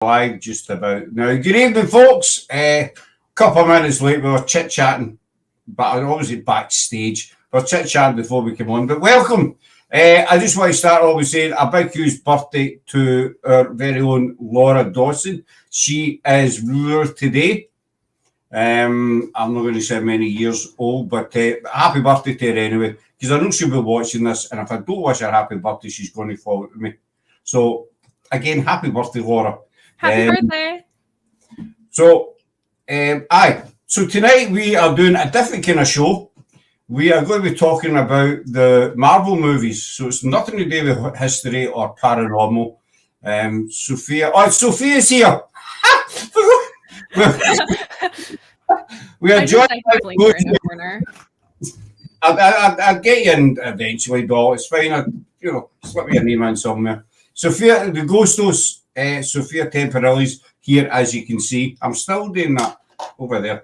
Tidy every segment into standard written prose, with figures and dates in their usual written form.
Live just about now. Good evening, folks. Couple of minutes late, we were chit chatting, but obviously backstage. We were chit chatting before we came on. But welcome. I just want to start off with saying a big, huge birthday to our very own Laura Dawson. She is ruler today. I'm not going to say how many years old, but happy birthday to her anyway, because I know she'll be watching this, and if I don't wish her happy birthday, she's going to fall to me. So, again, happy birthday, Laura. Happy birthday. So tonight we are doing a different kind of show. We are going to be talking about the Marvel movies. So it's nothing to do with history or paranormal. Sophia's here. We are joined by I'll get you in eventually, doll. It's fine. Slip your name in somewhere. Sophia, the Ghostos. Sophia Temperilli's here, as you can see. I'm still doing that over there.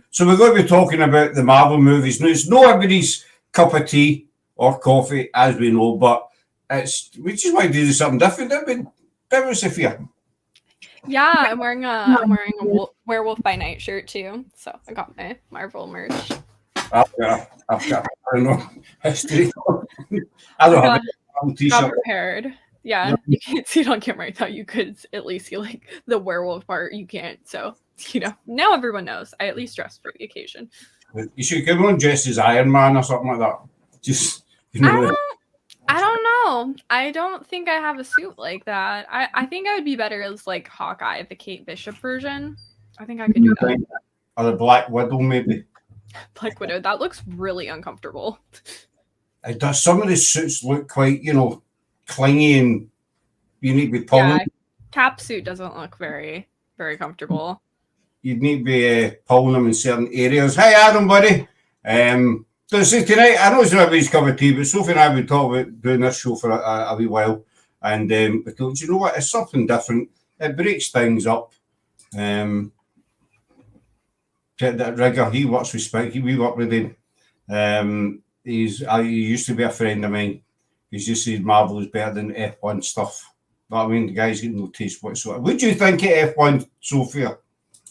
So we're going to be talking about the Marvel movies. Now, it's not everybody's cup of tea or coffee, as we know, but we just want to do something different. That was Sophia. Yeah, I'm wearing a Werewolf by Night shirt too. So I got my Marvel merch. I've got I don't know history. I don't have a t-shirt. Got prepared. Yeah, you can't see it on camera. I thought you could at least see like the werewolf part. You can't. So, now everyone knows. I at least dress for the occasion. You should come on dressed as Iron Man or something like that. Just, I don't know. I don't think I have a suit like that. I think I would be better as like Hawkeye, the Kate Bishop version. I think I could do that. Or the Black Widow, maybe. Black Widow. That looks really uncomfortable. It does. Some of the suits look quite, clingy, and you need to be pulling. Yeah, cap suit doesn't look very, very comfortable. You'd need to be pulling them in certain areas. Hey, Adam, buddy. So tonight, I know it's not everybody's cup of tea, but Sophie and I have been talking about doing this show for a wee while, and we thought, you know what, it's something different. It breaks things up. That Rigger, he works with Spike. We work with him. He used to be a friend of mine. He's just said Marvel is better than F1 stuff. But I mean, the guy's got no taste whatsoever. What do you think of F1, Sophia?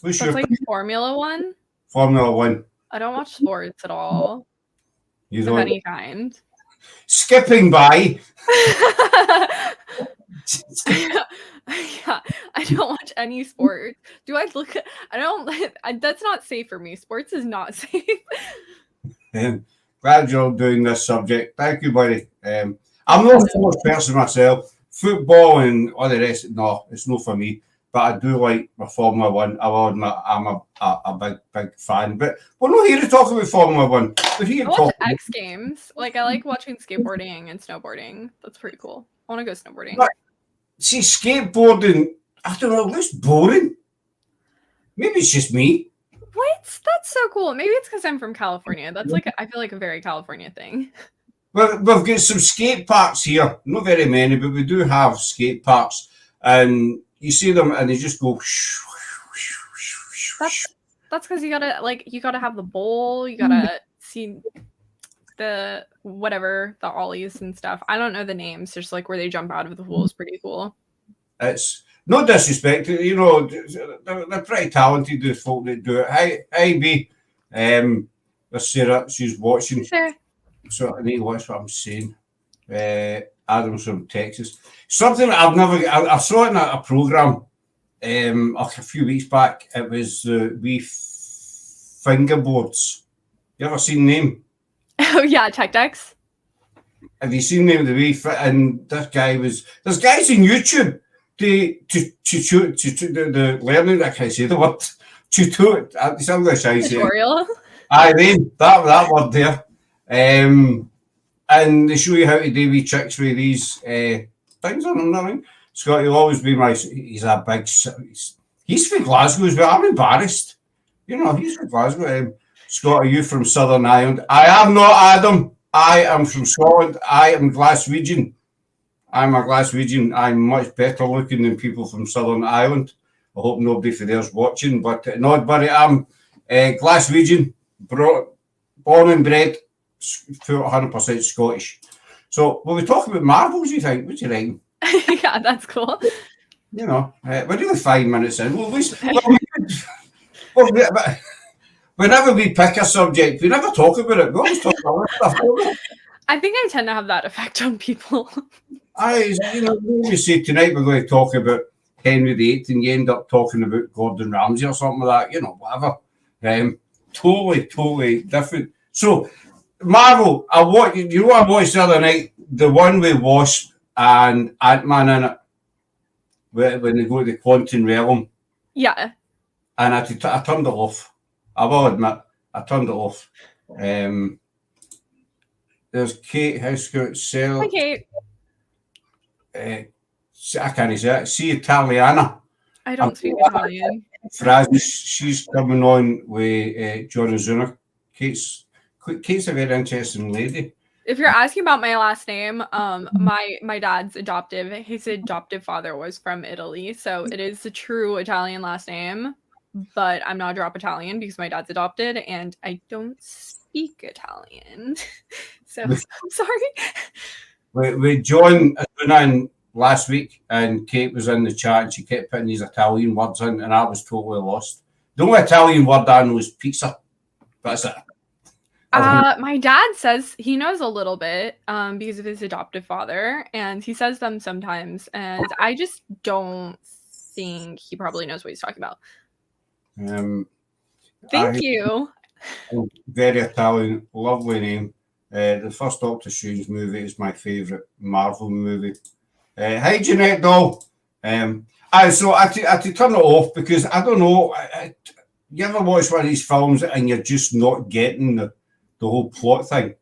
That's like Formula One? Formula One. I don't watch sports at all. You don't? Of any kind. Skipping by. Yeah, I don't watch any sports. Do I look at... I don't... That's not safe for me. Sports is not safe. Glad you're doing this subject. Thank you, buddy. I'm not a sports person myself. Football and all the rest, no, it's not for me. But I do like my Formula One. I will admit I'm a big fan. But we're not here to talk about Formula One. We're here to watch X Games. Like, I like watching skateboarding and snowboarding. That's pretty cool. I want to go snowboarding. But, see, skateboarding, I don't know, it looks boring. Maybe it's just me. What? That's so cool. Maybe it's because I'm from California. That's like, I feel like a very California thing. Well, we've got some skate parks here. Not very many, but we do have skate parks. And you see them and they just go. That's because you gotta have the bowl. You gotta see the ollies and stuff. I don't know the names. Just like where they jump out of the pool is pretty cool. It's no disrespect. They're pretty talented, the folk that do it. Hi, B. Let's Sarah. She's watching. Sure. So I need to watch what I'm saying. Adam's from Texas. Something I saw it in a program a few weeks back. It was the wee fingerboards. You ever seen them? Oh yeah, Tech Decks. Have you seen them? And there's guys on YouTube to learning. I can't say the word. Tutorial. Aye, that word there. And they show you how to do wee tricks with these things on them. I mean, Scott, he'll always be he's a big, he's from Glasgow as well. I'm embarrassed. He's from Glasgow. Scott, are you from Southern Ireland? I am not, Adam. I am from Scotland. I am Glaswegian. I'm a Glaswegian. I'm much better looking than people from Southern Ireland. I hope nobody for there's watching, but no, buddy, I'm Glaswegian, born and bred, 100% Scottish. So, when we talk about Marvels, you think? What do you think? Yeah, that's cool. You know, we're really 5 minutes in. Whenever we pick a subject, we never talk about it. We always talk about other stuff. I think I tend to have that effect on people. We say tonight we're going to talk about Henry VIII, and you end up talking about Gordon Ramsay or something like that. Whatever. Totally different. So, Marvel, I watched the other night? The one with Wasp and Ant-Man in it, when they go to the quantum realm. Yeah. And I turned it off. I will admit, I turned it off. There's Kate Houscoat, Hi, Kate. I can't say it. See Italiana. I don't speak Italian. Francis, she's coming on with John Zuna. Kate's a very interesting lady. If you're asking about my last name, my dad's adoptive. His adoptive father was from Italy, so it is the true Italian last name. But I'm not drop Italian because my dad's adopted, and I don't speak Italian. So I'm sorry. With John Zuna last week, and Kate was in the chat, and she kept putting these Italian words in, and I was totally lost. The only Italian word I know is pizza. That's it. My dad says he knows a little bit because of his adoptive father, and he says them sometimes, and I just don't think he probably knows what he's talking about. Thank you. Very Italian, lovely name. The first Doctor Strange movie is my favourite Marvel movie. Hi, Jeanette Doll. So I had to turn it off because I don't know. You ever watch one of these films and you're just not getting the whole plot thing?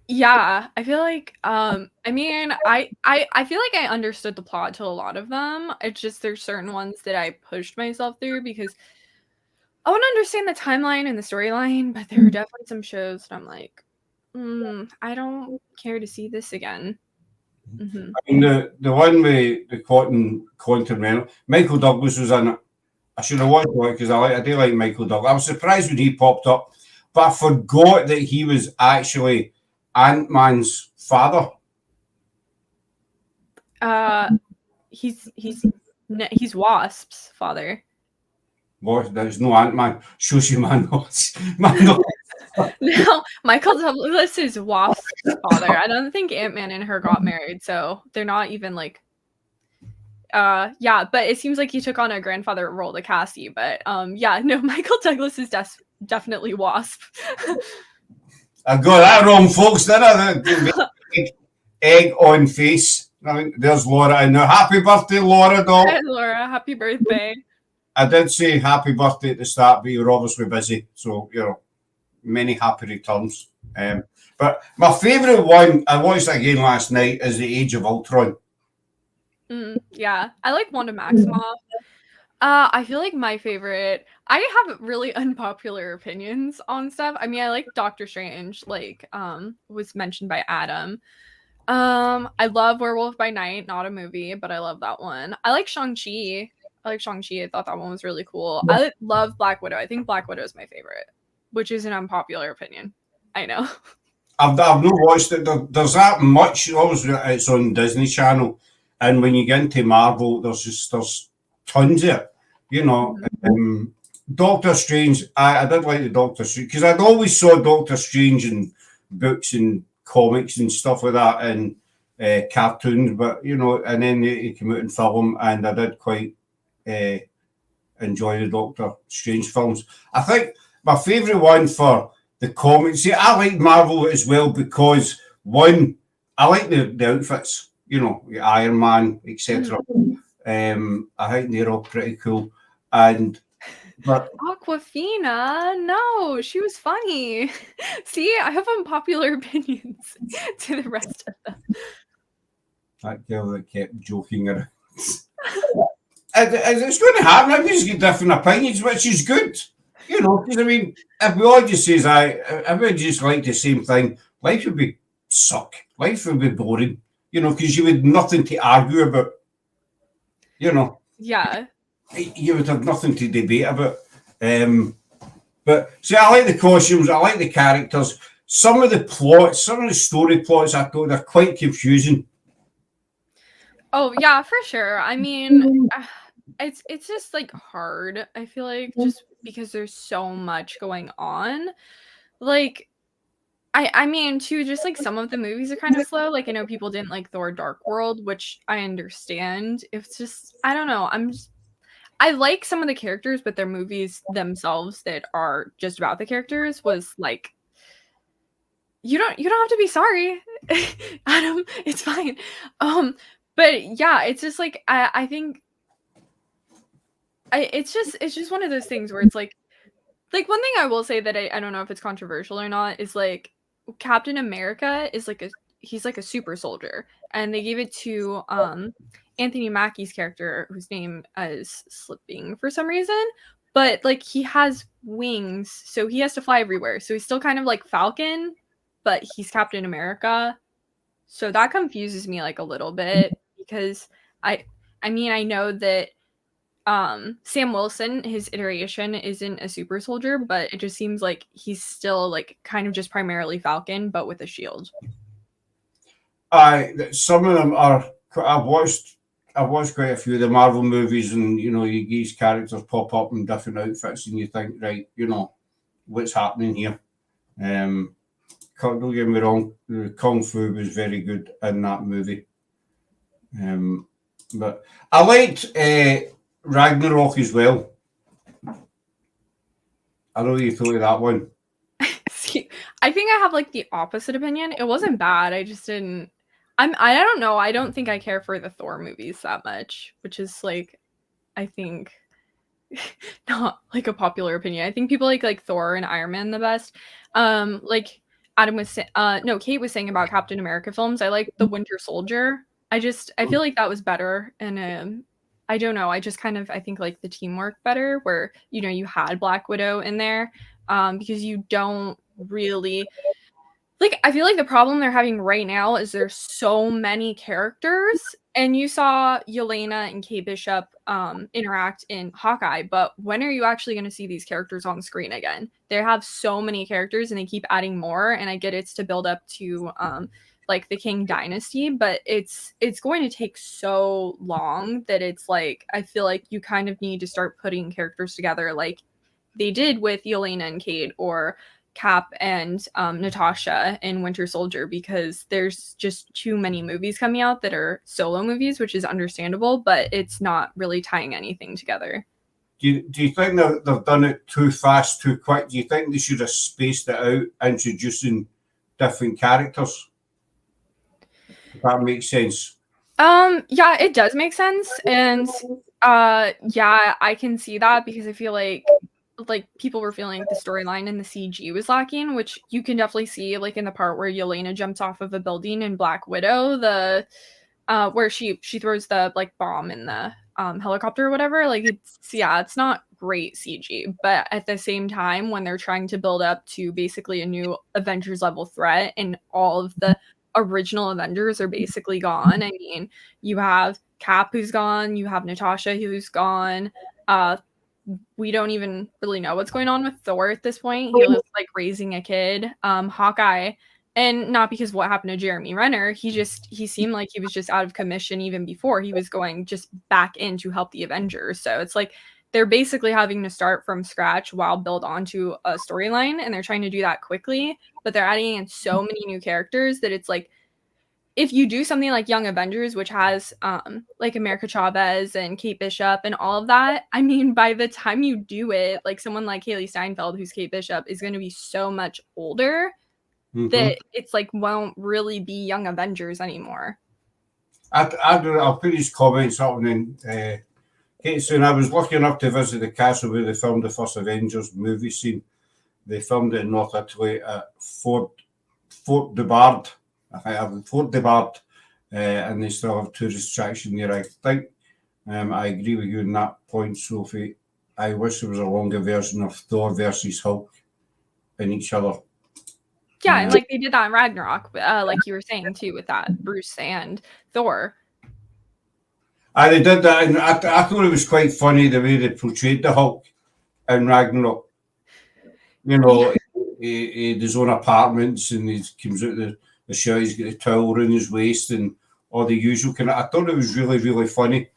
Yeah, I feel like I feel like I understood the plot to a lot of them. It's just there's certain ones that I pushed myself through because I want to understand the timeline and the storyline, but there are definitely some shows that I'm like, I don't care to see this again. Mm-hmm. I mean, the one with the quantum realm, Michael Douglas was in it. I should have watched it because I do like Michael Douglas. I was surprised when he popped up, but I forgot that he was actually Ant-Man's father. He's Wasp's father. What? There's no Ant-Man. Shushi man. No, Michael Douglas is Wasp's father. I don't think Ant-Man and her got married, so they're not even like. Yeah, but it seems like he took on a grandfather role to Cassie. But yeah, no, Michael Douglas is definitely Wasp. I got that wrong, folks. Didn't I? Egg on face. I mean, there's Laura in there. Happy birthday, Laura, doll. Hi, Laura. Happy birthday. I did say happy birthday at the start, but you're obviously busy. So, many happy returns. But my favourite one, I watched that again last night, is The Age of Ultron. Yeah, I like Wanda Maximoff. I feel like my favorite, I have really unpopular opinions on stuff. I mean, I like Doctor Strange, like was mentioned by Adam. I love Werewolf by Night, not a movie, but I love that one. I like Shang-Chi. I thought that one was really cool. I love Black Widow. I think Black Widow is my favorite, which is an unpopular opinion. I know. I've not watched it. There's that much. Obviously, it's on Disney Channel, and when you get into Marvel, there's tons of it. Doctor Strange. I did like the Doctor Strange because I'd always saw Doctor Strange in books and comics and stuff like that and cartoons, but and then he came out in film, and I did quite enjoy the Doctor Strange films. I think my favourite one for the comics. See, I like Marvel as well because one, I like the outfits. The Iron Man, etc. I think they're all pretty cool. But Aquafina, no, she was funny. See, I have unpopular opinions to the rest of them. That girl that kept joking around. It's going to happen. Everybody's got different opinions, which is good. Because I mean, if we all just says everybody just like the same thing, life would be suck. Life would be boring. Because you would nothing to argue about. Yeah. You would have nothing to debate about. But see, I like the costumes, I like the characters. Some of the plots, some of the story plots, I thought they're quite confusing. Oh yeah, for sure. I mean, it's just like hard. I feel like just because there's so much going on. Like I mean, too, just like some of the movies are kind of slow. Like I know people didn't like Thor: Dark World, which I understand. It's just I don't know. I like some of the characters, but their movies themselves that are just about the characters was like you don't have to be sorry, Adam. It's fine. Um, but yeah, it's just like I think it's just one of those things where it's like one thing I will say that I don't know if it's controversial or not is like Captain America is like a he's like a super soldier, and they gave it to Anthony Mackie's character whose name is slipping for some reason, but like he has wings, so he has to fly everywhere. So he's still kind of like Falcon, but he's Captain America. So that confuses me like a little bit because I I mean I know that Sam Wilson, his iteration isn't a super soldier, but it just seems like he's still like kind of just primarily Falcon, but with a shield. Some of them are. I've watched quite a few of the Marvel movies, and these characters pop up in different outfits, and you think, right, what's happening here? Don't get me wrong, the Kung Fu was very good in that movie. But I liked Ragnarok as well. I know you thought of that one. See, I think I have like the opposite opinion. It wasn't bad. I just didn't. I don't know. I don't think I care for the Thor movies that much, which is like I think not like a popular opinion. I think people like Thor and Iron Man the best. Like Adam was no, Kate was saying about Captain America films. I like The Winter Soldier. I feel like that was better, and I don't know. I just kind of I think like the teamwork better, where you had Black Widow in there, because you don't really like I feel like the problem they're having right now is there's so many characters, and you saw Yelena and Kate Bishop interact in Hawkeye, but when are you actually going to see these characters on screen again? They have so many characters and they keep adding more, and I get it's to build up to like the King Dynasty, but it's going to take so long that it's like I feel like you kind of need to start putting characters together like they did with Yelena and Kate or Cap and Natasha in Winter Soldier, because there's just too many movies coming out that are solo movies, which is understandable, but it's not really tying anything together. Do you think they've done it too fast, too quick? Do you think they should have spaced it out, introducing different characters? If that makes sense. Yeah, it does make sense. And yeah, I can see that because I feel like people were feeling like the storyline and the CG was lacking, which you can definitely see like in the part where Yelena jumps off of a building in Black Widow, the where she throws the like bomb in the helicopter or whatever. Like it's not great CG, but at the same time when they're trying to build up to basically a new Avengers level threat and all of the original Avengers are basically gone. I mean, you have Cap who's gone, you have Natasha who's gone. Uh we don't even really know what's going on with Thor at this point. He was like raising a kid. Hawkeye, and not because of what happened to Jeremy Renner, he seemed like he was just out of commission even before he was going just back in to help the Avengers. So it's like they're basically having to start from scratch while build onto a storyline, and they're trying to do that quickly, but they're adding in so many new characters that it's like if you do something like Young Avengers, which has like America Chavez and Kate Bishop and all of that, I mean, by the time you do it, like someone like Haley Steinfeld, who's Kate Bishop, is going to be so much older that it's like won't really be Young Avengers anymore. I'll put these comments up, and then Kate soon. I was lucky enough to visit the castle where they filmed the first Avengers movie scene. They filmed it in North Italy at Fort de Bard. I think I have Fort de Bard, and they still have tourist attraction there. I think I agree with you on that point, Sophie. I wish there was a longer version of Thor versus Hulk in each other. Yeah, and like they did that in Ragnarok, like you were saying too, with that Bruce and Thor. They did that, and I thought it was quite funny the way they portrayed the Hulk in Ragnarok. You know, he had his own apartments, and he comes out the show. He's got a towel around his waist, and or the usual kind of. I thought it was really, really funny.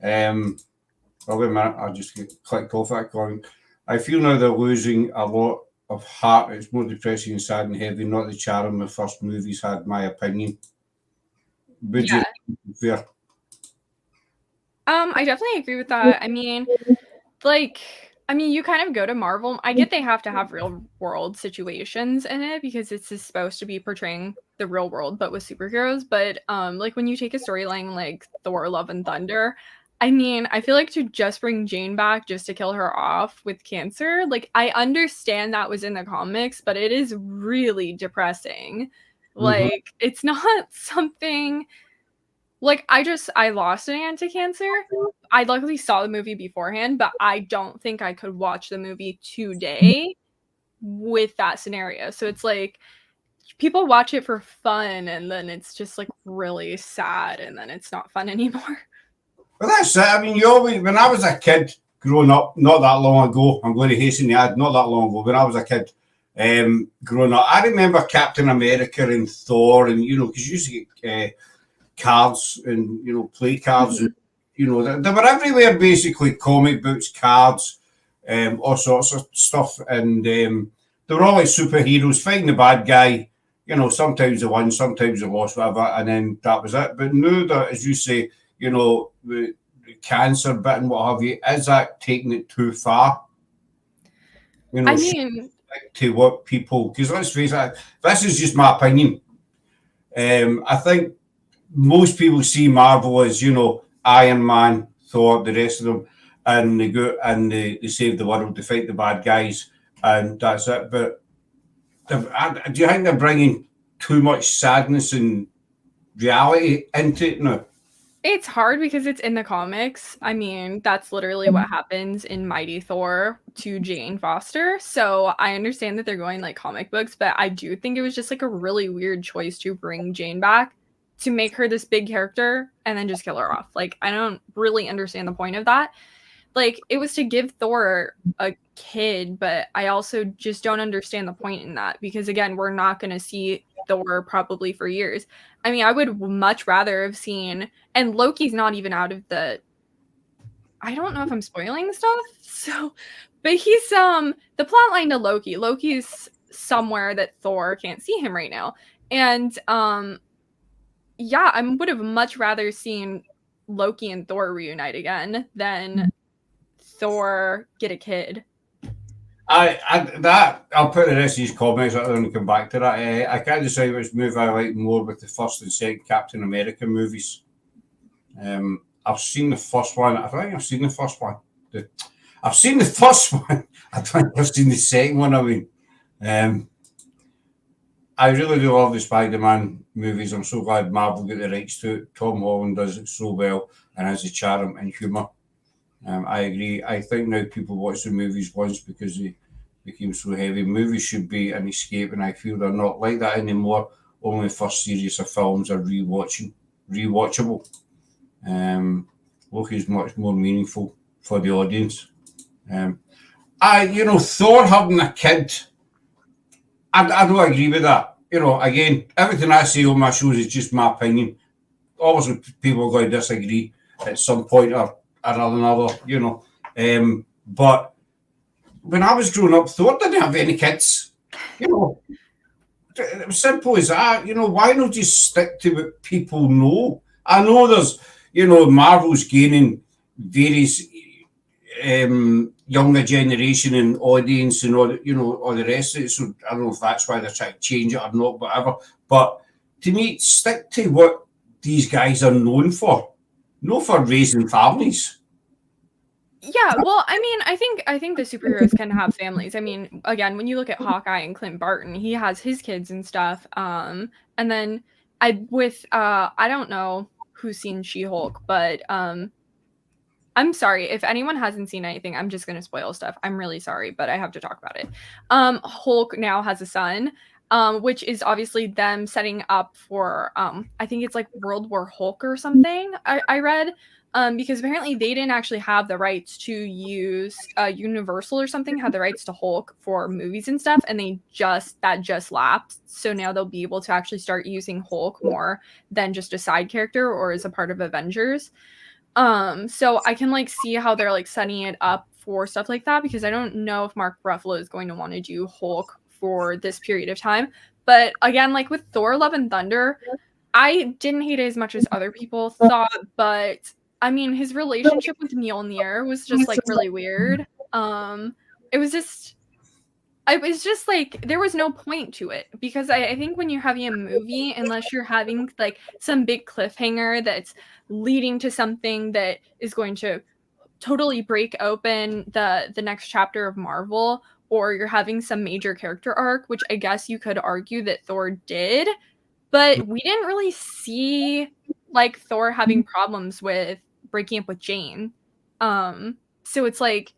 Oh, wait a minute, I just clicked off that going. I feel now they're losing a lot of heart. It's more depressing and sad and heavy. Not the charm the first movies had, my opinion. Would you? Yeah. I definitely agree with that. I mean, you kind of go to Marvel. I get they have to have real world situations in it because it's supposed to be portraying the real world, but with superheroes. But like when you take a storyline like Thor: Love and Thunder, I mean, I feel like to just bring Jane back just to kill her off with cancer, like I understand that was in the comics, but it is really depressing. Like it's not something like I lost an aunt to cancer. I luckily saw the movie beforehand, but I don't think I could watch the movie today with that scenario. So it's like people watch it for fun and then it's just like really sad and then it's not fun anymore. Well, that's it. I mean, you always, when I was a kid growing up, not that long ago, I'm going to hasten the ad, not that long ago, when I was a kid growing up, I remember Captain America and Thor, and, you know, because you used to get cards and, you know, play cards, and, you know, they were everywhere basically, comic books, cards, all sorts of stuff. And they were all like superheroes fighting the bad guy. You know, sometimes they won, sometimes they lost, whatever, and then that was it. But now that, as you say, you know, the cancer bit and what have you, is that taking it too far? You know, I mean, to what people, because let's face it, this is just my opinion. I think most people see Marvel as, you know, Iron Man, Thor, the rest of them, and they go and they save the world, they fight the bad guys, and that's it. But do you think they're bringing too much sadness and reality into it now? it's hard because it's in the comics. I mean, that's literally what happens in Mighty Thor to Jane Foster. So I understand that they're going like comic books, but I do think it was just like a really weird choice to bring Jane back to make her this big character and then just kill her off. Like, I don't really understand the point of that. Like, it was to give Thor a kid, but I also just don't understand the point in that because, again, we're not going to see Thor probably for years. I mean, I would much rather have seen, and Loki's not even out of the. I don't know if I'm spoiling stuff, so, but he's the plot line to Loki. Loki's somewhere that Thor can't see him right now, and yeah, I would have much rather seen Loki and Thor reunite again than Thor get a kid. I'll put the rest of these comments out there and come back to that. I can't decide which movie I like more with the first and second Captain America movies. I've seen the first one. I think I've seen the first one. I've seen the first one. I don't think I've seen the second one. I mean, I really do love the Spider-Man movies. I'm so glad Marvel get the rights to it. Tom Holland does it so well and has the charm and humour. I agree. I think now people watch the movies once because they became so heavy. Movies should be an escape, and I feel they're not like that anymore. Only the first series of films are rewatchable. Loki is much more meaningful for the audience. Thor having a kid, I don't agree with that. You know, again, everything I say on my shows is just my opinion. Obviously, people are going to disagree at some point or another, you know. But when I was growing up, Thor didn't have any kids. You know, it was simple as that. You know, why not just stick to what people know? I know there's, you know, Marvel's gaining various younger generation and audience and all, you know, all the rest of it. So I don't know if that's why they're trying to change it or not, whatever. But to me, stick to what these guys are known for, not for raising families. Yeah, well, I mean, I think the superheroes can have families. I mean, again, when you look at Hawkeye and Clint Barton, he has his kids and stuff. And then I don't know who's seen She-Hulk, but I'm sorry if anyone hasn't seen anything. I'm just gonna spoil stuff. I'm really sorry, but I have to talk about it. Hulk now has a son, which is obviously them setting up for I think it's like World War Hulk or something. I read. because apparently they didn't actually have the rights to use Universal or something had the rights to Hulk for movies and stuff, and that just lapsed. So now they'll be able to actually start using Hulk more than just a side character or as a part of Avengers. So I can like see how they're like setting it up for stuff like that, because I don't know if Mark Ruffalo is going to want to do Hulk for this period of time. But again, like with Thor Love and Thunder, I didn't hate it as much as other people thought, but I mean, his relationship with Mjolnir was just like really weird. It was just, like there was no point to it, because I think when you're having a movie, unless you're having like some big cliffhanger that's leading to something that is going to totally break open the next chapter of Marvel, or you're having some major character arc, which I guess you could argue that Thor did, but we didn't really see like Thor having problems with breaking up with Jane. So it's like,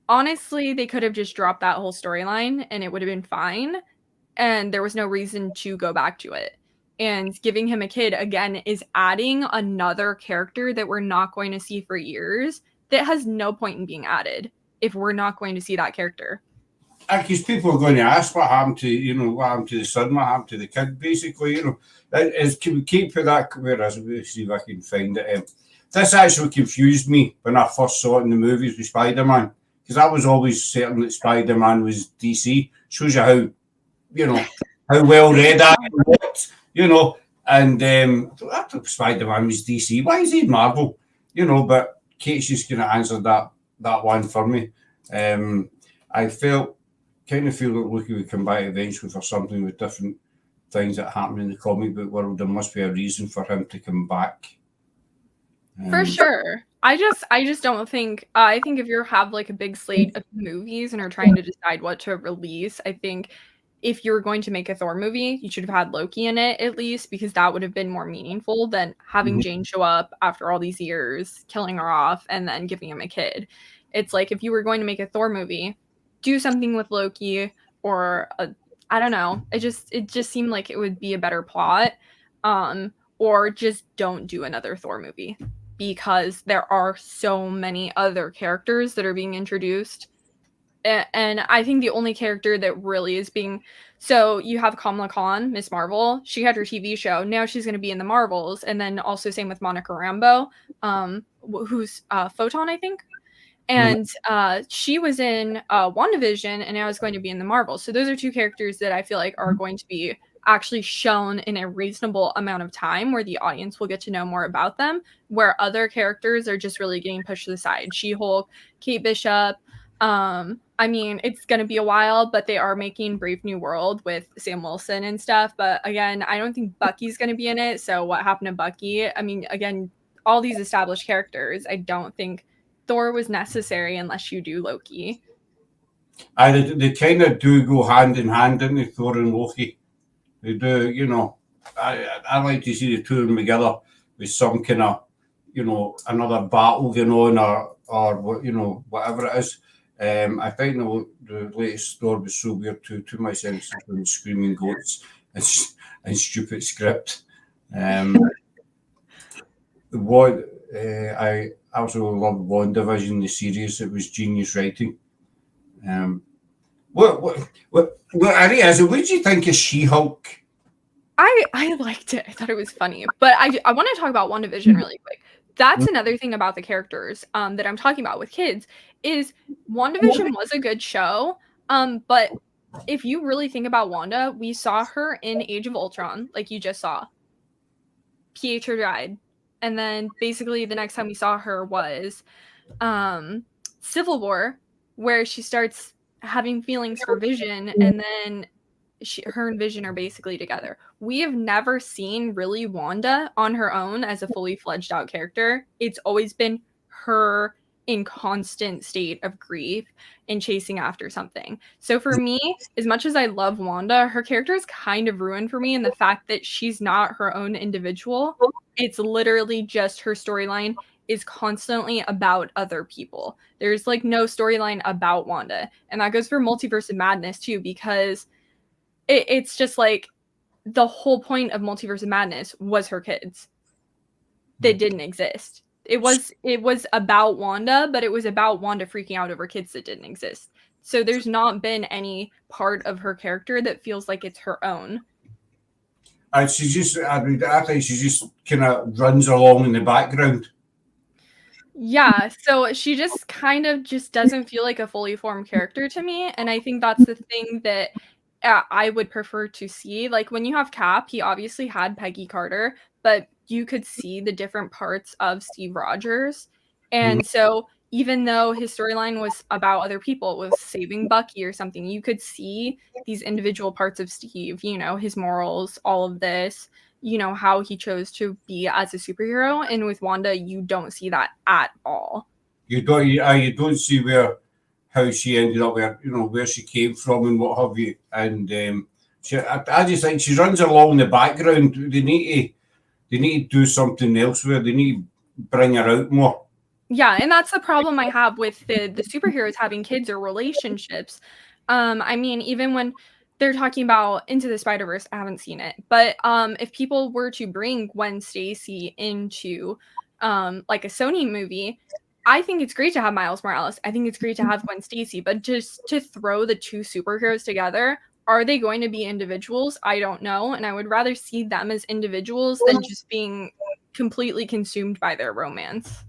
honestly, they could have just dropped that whole storyline and it would have been fine. And there was no reason to go back to it. And giving him a kid again is adding another character that we're not going to see for years, that has no point in being added if we're not going to see that character. Because people are going to ask what happened to, what happened to the son, what happened to the kid, basically, can we keep that, where is it? Let's see if I can find it. This actually confused me when I first saw it in the movies with Spider-Man, because I was always certain that Spider-Man was DC. Shows you how, how well read I looked, and I thought Spider-Man was DC. Why is he Marvel? But Kate's just going to answer that one for me. I kind of feel that Loki would come back eventually for something with different things that happen in the comic book world. There must be a reason for him to come back. For sure. I just don't think, I think if you have like a big slate of movies and are trying to decide what to release, I think if you're going to make a Thor movie, you should have had Loki in it at least, because that would have been more meaningful than having Jane show up after all these years, killing her off, and then giving him a kid. It's like, if you were going to make a Thor movie, do something with Loki, or I don't know. It just seemed like it would be a better plot. Or just don't do another Thor movie, because there are so many other characters that are being introduced. And I think the only character that really is being, so you have Kamala Khan, Miss Marvel. She had her TV show. Now she's going to be in the Marvels, and then also same with Monica Rambeau, who's Photon, I think. And she was in WandaVision, and now is going to be in the Marvels. So those are two characters that I feel like are going to be actually shown in a reasonable amount of time, where the audience will get to know more about them, where other characters are just really getting pushed to the side. She-Hulk, Kate Bishop. I mean, it's going to be a while, but they are making Brave New World with Sam Wilson and stuff. But again, I don't think Bucky's going to be in it. So what happened to Bucky? I mean, again, all these established characters, I don't think Thor was necessary unless you do Loki. They kind of do go hand in hand, don't they, Thor and Loki? They do, I like to see the two of them together with some kind of, another battle going on, or whatever it is. I think the latest Thor was so weird too much sense of screaming goats and stupid script. I absolutely loved WandaVision, the series. It was genius writing. What did you think of She-Hulk? I liked it. I thought it was funny. But I want to talk about WandaVision really quick. That's another thing about the characters that I'm talking about with kids, is WandaVision was a good show. But if you really think about Wanda, we saw her in Age of Ultron, like you just saw. Pietro died. And then basically the next time we saw her was Civil War, where she starts having feelings for Vision, and then her and Vision are basically together. We have never seen really Wanda on her own as a fully fledged out character. It's always been her in constant state of grief and chasing after something. So for me, as much as I love Wanda, her character is kind of ruined for me in the fact that she's not her own individual. It's literally just her storyline is constantly about other people. There's like no storyline about Wanda. And that goes for Multiverse of Madness too, because it's just like the whole point of Multiverse of Madness was her kids that didn't exist. It was about Wanda, but it was about Wanda freaking out over kids that didn't exist. So there's not been any part of her character that feels like it's her own. And she just, I mean, I think she just kind of runs along in the background. Yeah, so she just kind of just doesn't feel like a fully formed character to me, and I think that's the thing that I would prefer to see. Like when you have Cap, he obviously had Peggy Carter, but you could see the different parts of Steve Rogers. And so even though his storyline was about other people, it was saving Bucky or something, you could see these individual parts of Steve, you know, his morals, all of this, you know, how he chose to be as a superhero. And with Wanda, you don't see that at all. You don't see how she ended up, where she came from and what have you. And I just think she runs along the background. They need to do something else where they need to bring her out more. Yeah, and that's the problem I have with the superheroes having kids or relationships. I mean, even when they're talking about Into the Spider-Verse, I haven't seen it, but if people were to bring Gwen Stacy into like a Sony movie, I think it's great to have Miles Morales. I think it's great to have Gwen Stacy, but just to throw the two superheroes together, are they going to be individuals? I don't know, and I would rather see them as individuals than just being completely consumed by their romance.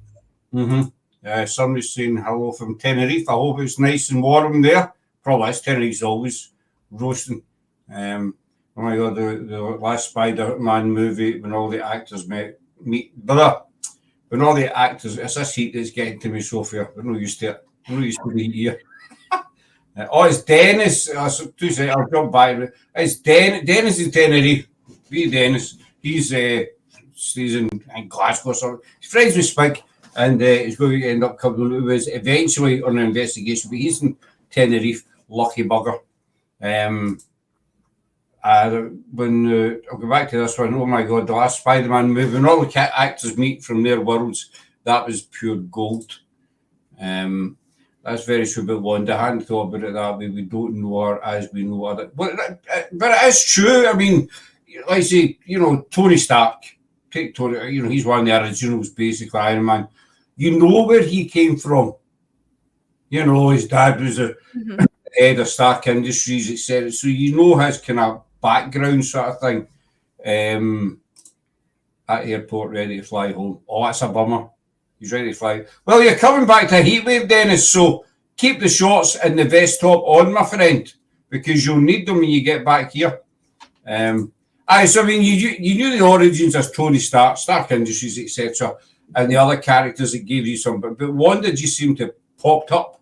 Somebody's saying hello from Tenerife. I hope it's nice and warm there. Probably is. Tenerife's always roasting. Oh my God, the last Spider-Man movie when all the actors when all the actors, it's this heat that's getting to me, Sophia. We're not used to it. We're not used to the heat here. It's Dennis. I'll jump back. It's Dennis in Tenerife. Dennis. He's stays in Glasgow. So he's friends with Spike, and he's going to end up coming to us eventually on an investigation. But he's in Tenerife. Lucky bugger. When I'll go back to this one, oh my God, the last Spider-Man movie, when all the actors meet from their worlds, that was pure gold. That's very true about Wanda. I hadn't thought about it that way. We don't know her as we know her. But it is true. I mean, like I say, Tony Stark, take Tony, he's one of the originals, basically, Iron Man. You know where he came from. His dad was a head of Stark Industries, etc. So you know his kind of background sort of thing. At airport, ready to fly home. Oh, that's a bummer. He's ready to fly. Well, you're coming back to a heatwave, Dennis, so keep the shorts and the vest top on, my friend, because you'll need them when you get back here. So I mean, you knew the origins as Tony Stark, Stark Industries, etc., and the other characters that gave you some, but Wanda just seemed to have popped up.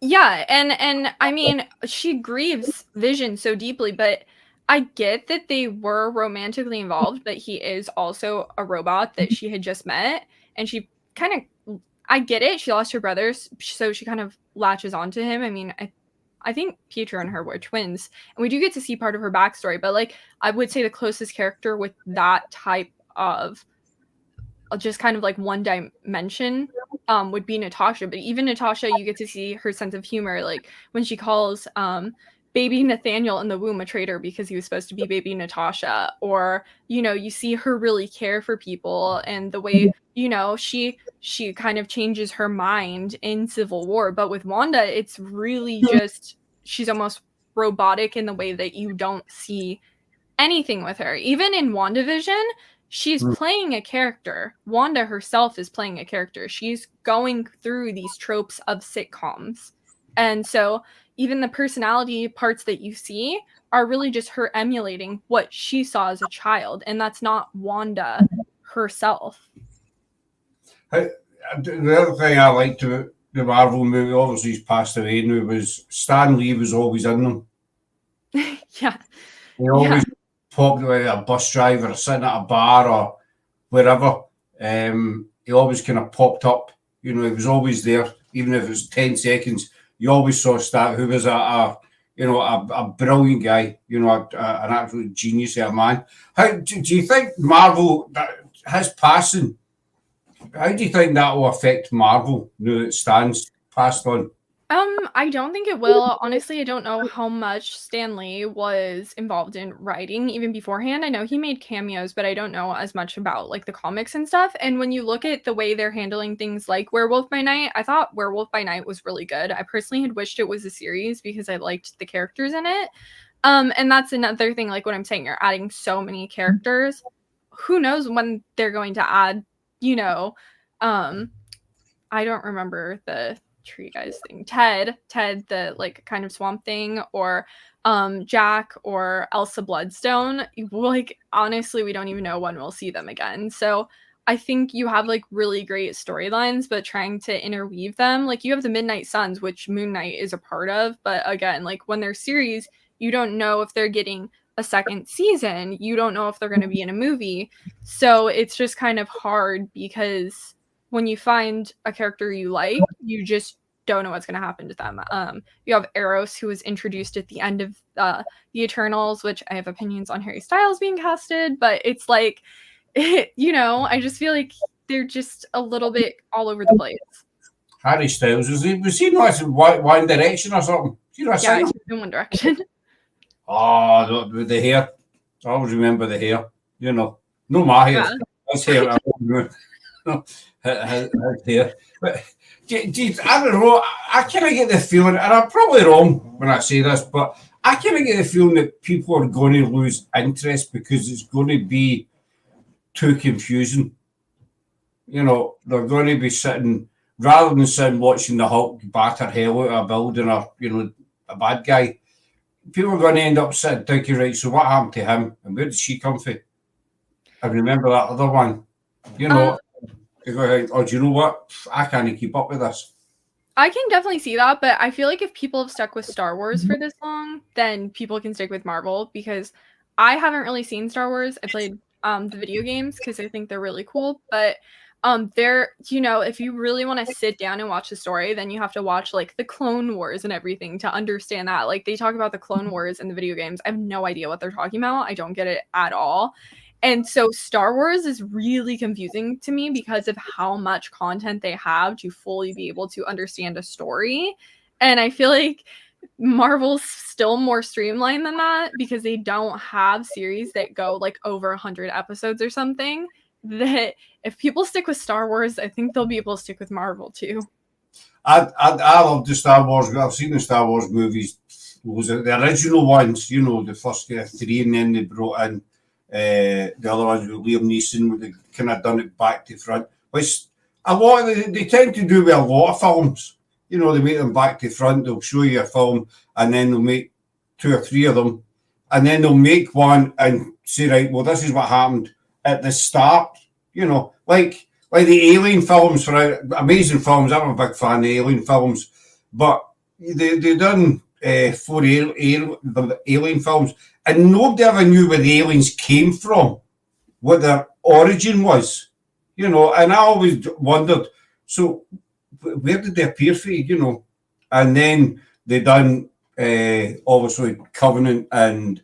Yeah, and I mean, she grieves Vision so deeply, but I get that they were romantically involved, but he is also a robot that she had just met, and she kind of, I get it, she lost her brothers, so she kind of latches onto him. I mean, I think Pietro and her were twins, and we do get to see part of her backstory, but like, I would say the closest character with that type of just kind of like one dimension would be Natasha. But even Natasha, you get to see her sense of humor, like when she calls baby Nathaniel in the womb a traitor because he was supposed to be baby Natasha, or you see her really care for people, and the way she kind of changes her mind in Civil War. But with Wanda, it's really just she's almost robotic in the way that you don't see anything with her. Even in WandaVision, she's playing a character. Wanda herself is playing a character. She's going through these tropes of sitcoms. And so even the personality parts that you see are really just her emulating what she saw as a child. And that's not Wanda herself. The other thing I liked about the Marvel movie, obviously he's passed away now, was Stan Lee was always in them. Yeah. He always popped away, a bus driver sitting at a bar or wherever. He always kind of popped up. He was always there, even if it was 10 seconds. You always saw Stan, who was a brilliant guy, an absolute genius of a man. How do you think Marvel, his passing, how do you think that will affect Marvel now that Stan's passed on? I don't think it will. Honestly, I don't know how much Stan Lee was involved in writing even beforehand. I know he made cameos, but I don't know as much about like the comics and stuff. And when you look at the way they're handling things like Werewolf by Night, I thought Werewolf by Night was really good. I personally had wished it was a series because I liked the characters in it. And that's another thing, like what I'm saying, you're adding so many characters. Who knows when they're going to add, you know, um, I don't remember the tree guy's thing. Ted, the like kind of swamp thing, or Jack or Elsa Bloodstone. Like honestly, we don't even know when we'll see them again. So I think you have like really great storylines, but trying to interweave them, like you have the Midnight Suns, which Moon Knight is a part of, but again, like when they're series, you don't know if they're getting a second season. You don't know if they're going to be in a movie. So it's just kind of hard because when you find a character you like, you just don't know what's going to happen to them. You have Eros, who was introduced at the end of the Eternals, which I have opinions on Harry Styles being casted, but it's like, I just feel like they're just a little bit all over the place. Harry Styles, was he not in One Direction or something? You know, a Yeah, singer? he's in One Direction. Oh, with the hair. I always remember the hair. No my hair. Yeah. His hair. I don't remember. His hair. But I don't know. I kind of get the feeling, and I'm probably wrong when I say this, but I kind of get the feeling that people are going to lose interest because it's going to be too confusing. They're going to be sitting, rather than sitting watching the Hulk batter hell out of a building or, a bad guy, people are going to end up sitting thinking, right, so what happened to him and where did she come from? I remember that other one, you go, oh, do you know what? I can't keep up with this. I can definitely see that, but I feel like if people have stuck with Star Wars for this long, then people can stick with Marvel because I haven't really seen Star Wars. I played the video games because I think they're really cool, but they're if you really want to sit down and watch the story, then you have to watch like the Clone Wars and everything to understand that. Like they talk about the Clone Wars in the video games. I have no idea what they're talking about. I don't get it at all. And so Star Wars is really confusing to me because of how much content they have to fully be able to understand a story. And I feel like Marvel's still more streamlined than that because they don't have series that go like over 100 episodes or something. That if people stick with Star Wars, I think they'll be able to stick with Marvel too. I love the Star Wars. I've seen the Star Wars movies. Was it the original ones? The first three, and then they brought in the other ones with Liam Neeson. They kind of done it back to front, which a lot of they tend to do with a lot of films. They make them back to front. They'll show you a film, and then they'll make two or three of them, and then they'll make one and say, right, well, this is what happened at the start. Like the Alien films, for amazing films. I'm a big fan of the Alien films, but they done 4 Alien films, and nobody ever knew where the aliens came from, what their origin was, and I always wondered, so where did they appear from, and then they done obviously Covenant and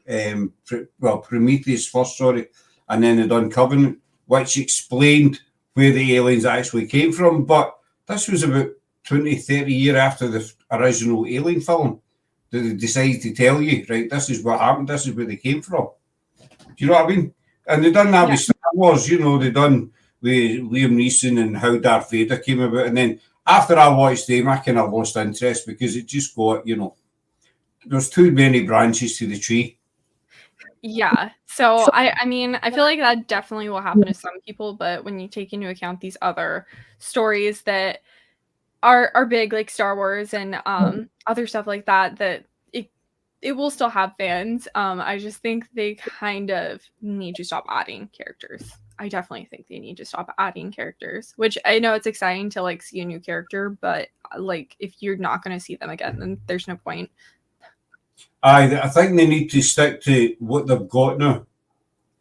Prometheus first, sorry, and then they done Covenant, which explained where the aliens actually came from. But this was about 20, 30 years after the original Alien film that they decided to tell you, right, this is what happened, this is where they came from. Do you know what I mean? And they done that with Star Wars, they done with Liam Neeson and how Darth Vader came about. And then after I watched them, I kind of lost interest because it just got, there's too many branches to the tree. Yeah. So I mean, I feel like that definitely will happen to some people, but when you take into account these other stories that are big, like Star Wars and other stuff like that, that it will still have fans. I just think they kind of need to stop adding characters. I definitely think they need to stop adding characters, which I know it's exciting to like see a new character, but like if you're not going to see them again, then there's no point. I think they need to stick to what they've got now.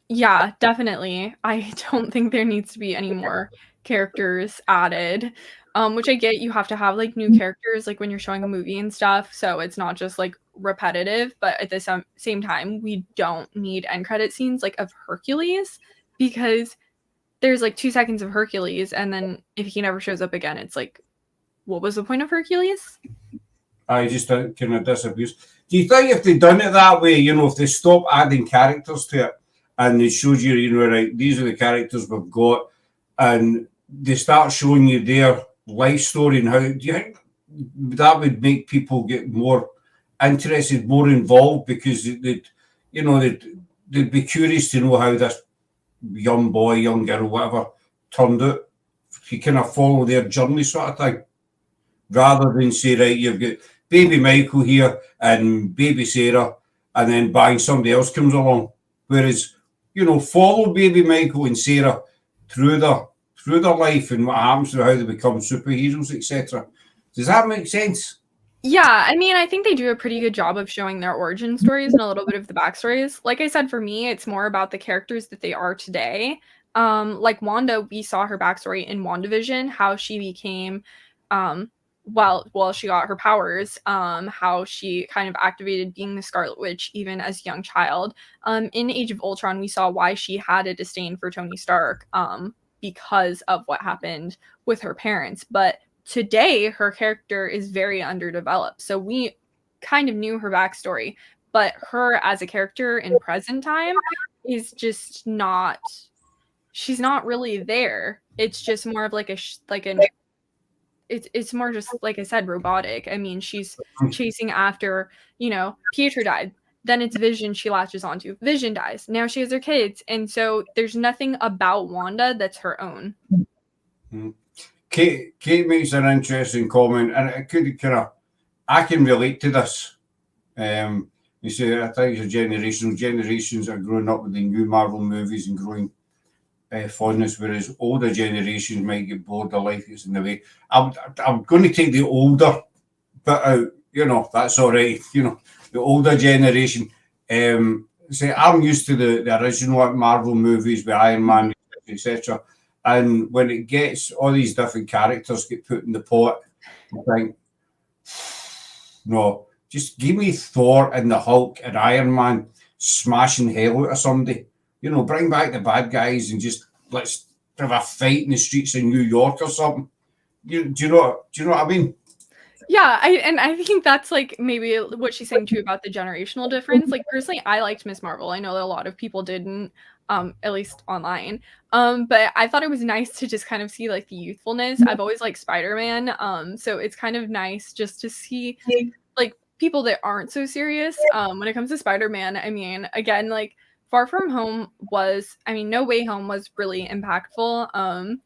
Yeah, definitely. I don't think there needs to be any more characters added. Which I get you have to have like new characters like when you're showing a movie and stuff, so it's not just like repetitive, but at the same time, we don't need end credit scenes like of Hercules because there's like 2 seconds of Hercules, and then if he never shows up again, it's like, what was the point of Hercules? I just kind of disabuse. Do you think if they'd done it that way, if they stopped adding characters to it and they showed you, right, these are the characters we've got, and they start showing you their life story and how, do you think that would make people get more interested, more involved, because they'd be curious to know how this young boy, young girl, whatever, turned out. You kind of follow their journey sort of thing, rather than say, right, you've got baby Michael here and baby Sarah, and then bang, somebody else comes along. Whereas, follow baby Michael and Sarah through their life and what happens to how they become superheroes, etc. Does that make sense? Yeah, I mean, I think they do a pretty good job of showing their origin stories and a little bit of the backstories. Like I said, for me, it's more about the characters that they are today. Like Wanda, we saw her backstory in WandaVision, how she became, well, she got her powers, how she kind of activated being the Scarlet Witch even as a young child. In Age of Ultron, we saw why she had a disdain for Tony Stark, because of what happened with her parents. But today, her character is very underdeveloped. So we kind of knew her backstory, but her as a character in present time is just not. She's not really there. It's just more of like it's more just like I said, robotic. I mean, she's chasing after, Pietro died. Then it's Vision she latches onto. Vision dies. Now she has her kids. And so there's nothing about Wanda that's her own. Kate makes an interesting comment, and it could I can relate to this. You see, I think it's generations are growing up with the new Marvel movies and growing fondness, whereas older generations might get bored of life gets in the way. I'm going to take the older bit out, that's all right. The older generation. Say, I'm used to the original Marvel movies with Iron Man, etc. And when it gets all these different characters get put in the pot, I think, no, just give me Thor and the Hulk and Iron Man smashing hell out of somebody. Bring back the bad guys and just let's have a fight in the streets of New York or something. Do you know what I mean? Yeah, I think that's like maybe what she's saying too about the generational difference. Like personally, I liked Miss Marvel. I know that a lot of people didn't, at least online. But I thought it was nice to just kind of see like the youthfulness. I've always liked Spider-Man. So it's kind of nice just to see like people that aren't so serious. When it comes to Spider-Man, I mean, again, like Far From Home No Way Home was really impactful.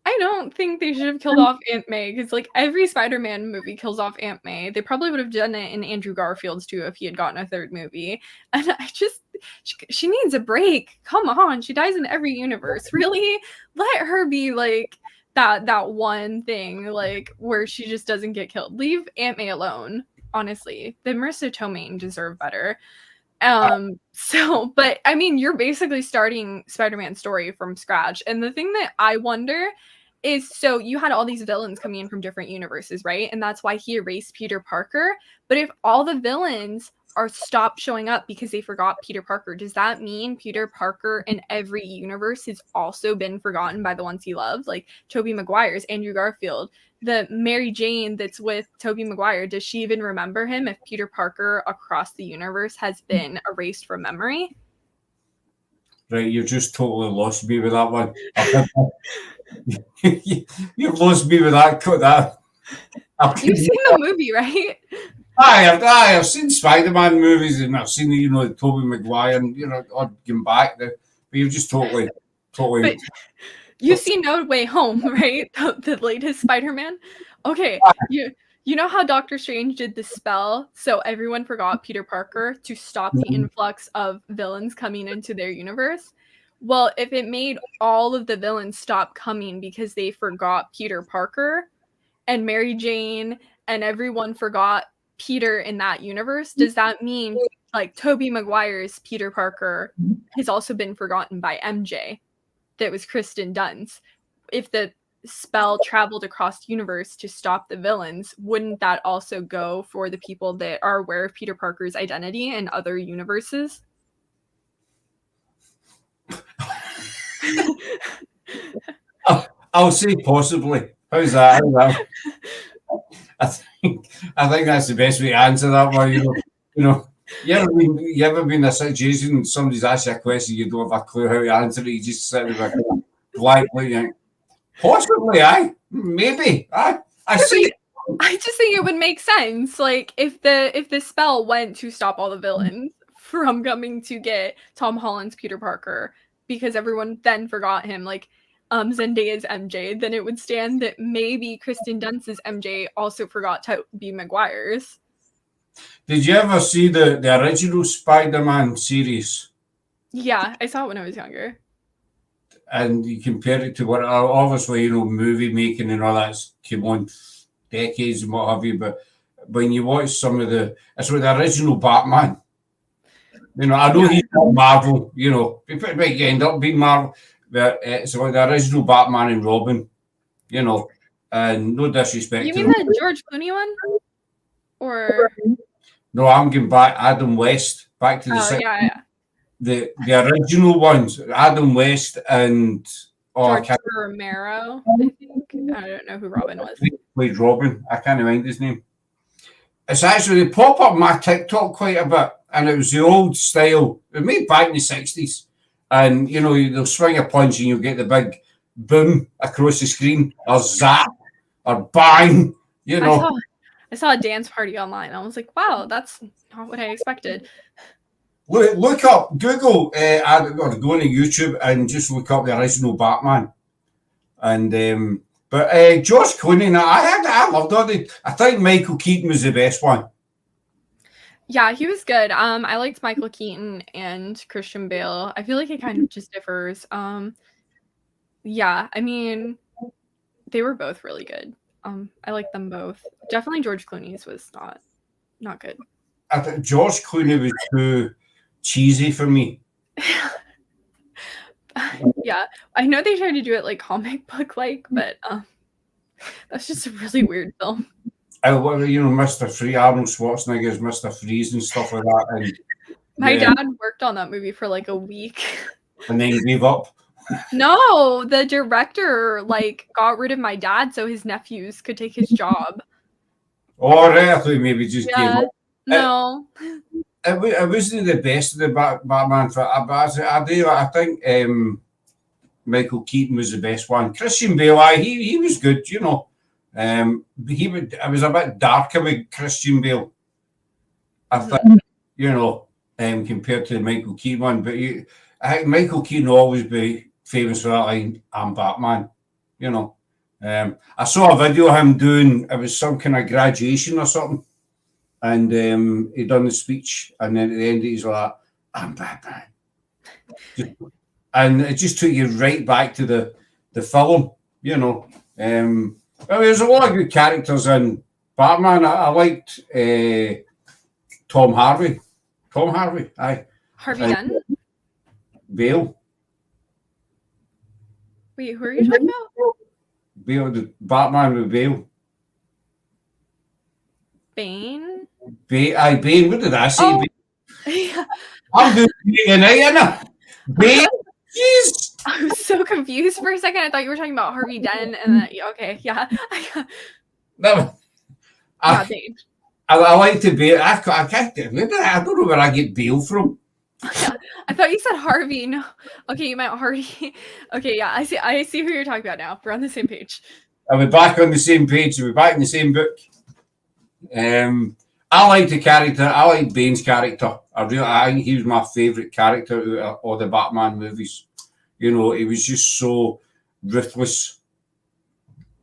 I don't think they should have killed off Aunt May because, like, every Spider-Man movie kills off Aunt May. They probably would have done it in Andrew Garfield's too if he had gotten a third movie. And she needs a break. Come on, she dies in every universe. Really, let her be like that one thing, like where she just doesn't get killed. Leave Aunt May alone. Honestly, the Marissa Tomei deserve better. But I mean, you're basically starting Spider-Man's story from scratch. And the thing that I wonder is, so you had all these villains coming in from different universes, right? And that's why he erased Peter Parker. But if all the villains are stopped showing up because they forgot Peter Parker, does that mean Peter Parker in every universe has also been forgotten by the ones he loved? Like Tobey Maguire's, Andrew Garfield, the Mary Jane that's with Tobey Maguire, does she even remember him if Peter Parker across the universe has been erased from memory? Right, you've just totally lost me with that one. You've lost me with that. You've seen the movie, right? I've seen Spider-Man movies and I've seen the Tobey Maguire and I'd give back but you've just totally. But you've seen No Way Home, right? The latest Spider-Man. Okay, you know how Doctor Strange did the spell so everyone forgot Peter Parker to stop the influx of villains coming into their universe? Well, if it made all of the villains stop coming because they forgot Peter Parker and Mary Jane and everyone forgot Peter in that universe, does that mean like Tobey Maguire's Peter Parker has also been forgotten by MJ? That was Kristen Dunst. If the spell traveled across the universe to stop the villains, wouldn't that also go for the people that are aware of Peter Parker's identity in other universes? I'll say possibly. How's that? I think that's the best way to answer that one. You ever been in a situation somebody's asked you a question, you don't have a clue how to answer it, you just sit there with a blank look, you think, possibly, aye, maybe, aye. I see. I just think it would make sense, like if the spell went to stop all the villains from coming to get Tom Holland's Peter Parker, because everyone then forgot him, like Zendaya's MJ, then it would stand that maybe Kristen Dunst's MJ also forgot Tobey Maguire's. Did you ever see the original Spider-Man series? Yeah, I saw it when I was younger. And you compare it to what, obviously, movie making and all that's came on decades and what have you, but when you watch it's with the original Batman. I know he's not Marvel, he might end up being Marvel, but it's like the original Batman and Robin, and no disrespect You to mean the George Clooney one? Or no, I'm going back Adam West, back to the original ones, Adam West and George Romero, I think. I don't know who Robin was. Played Robin. I can't remember his name. It's actually, they pop up on my TikTok quite a bit, and it was the old style. It was made back in the 60s. And, they'll swing a punch and you'll get the big boom across the screen, or zap, or bang, I saw a dance party online. I was like, wow, that's not what I expected. Look up, Google, or go on YouTube and just look up the original Batman. And, but George Clooney, I loved it. I think Michael Keaton was the best one. Yeah, he was good. I liked Michael Keaton and Christian Bale. I feel like it kind of just differs. Yeah, I mean, they were both really good. I liked them both. Definitely George Clooney's was not good. I think George Clooney was too cheesy for me. Yeah, I know they tried to do it like comic book like, but that's just a really weird film. Mr. Freeze, Arnold Schwarzenegger's Mr. Freeze and stuff like that. And my dad worked on that movie for like a week. And then gave up. No, the director got rid of my dad so his nephews could take his job. Oh, right, I thought maybe just gave up. No. It wasn't the best of the Batman. I think Michael Keaton was the best one. Christian Bale, he was good, I was a bit darker with Christian Bale. I think, compared to the Michael Keaton one. But I think Michael Keaton will always be famous for that line, "I'm Batman." I saw a video of him doing, it was some kind of graduation or something. And he done the speech, and then at the end he's like, "I'm Batman," and it just took you right back to the film, there's a lot of good characters in Batman. I liked Tom Harvey, aye. Harvey Dent? Bale. Wait, who are you talking about? Bale, the Batman with Bale. Bane? Bane, what did I say? Oh. Bane? I'm doing it tonight, Bane? Jeez! I was so confused for a second. I thought you were talking about Harvey Dent, and then, okay, yeah. No. Bane. I like to Bale. I don't know where I get Bale from. Yeah, I thought you said Harvey. No, okay, you meant Hardy. Okay, yeah, I see who you're talking about now. We're on the same page. Are we back on the same page? Are we back in the same book? I like the character. I like Bane's character. I think he was my favourite character out of all the Batman movies. He was just so ruthless,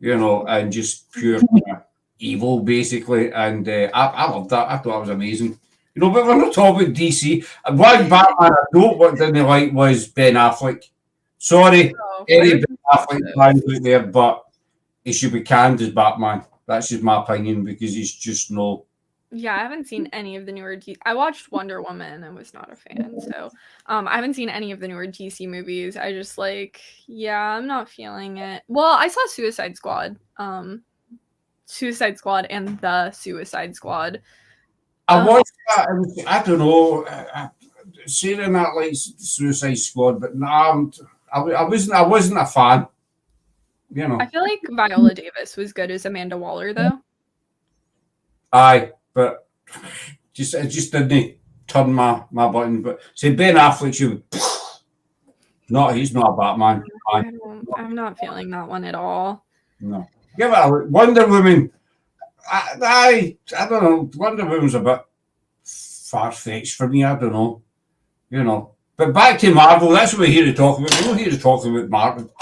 and just pure evil, basically. And I loved that. I thought it was amazing. But we're not talking about DC. One Batman I didn't like was Ben Affleck. Sorry, any Ben Affleck fans out there, but he should be canned as Batman. That's just my opinion, because he's just no. Yeah, I haven't seen any of the newer I watched Wonder Woman and was not a fan. So I haven't seen any of the newer DC movies. I just I'm not feeling it. Well, I saw Suicide Squad. Suicide Squad and The Suicide Squad. I watched that. I don't know. Saying that like Suicide Squad, but no, I wasn't a fan. I feel like Viola Davis was good as Amanda Waller, though. Aye, but it just didn't turn my button. But say Ben Affleck, he's not a Batman. Aye, I'm not feeling that one at all. no. Give it a Wonder Woman. I don't know. Wonder Woman's a bit far fetched for me. I don't know. But back to Marvel. That's what we're here to talk about. We're not here to talk about Marvel,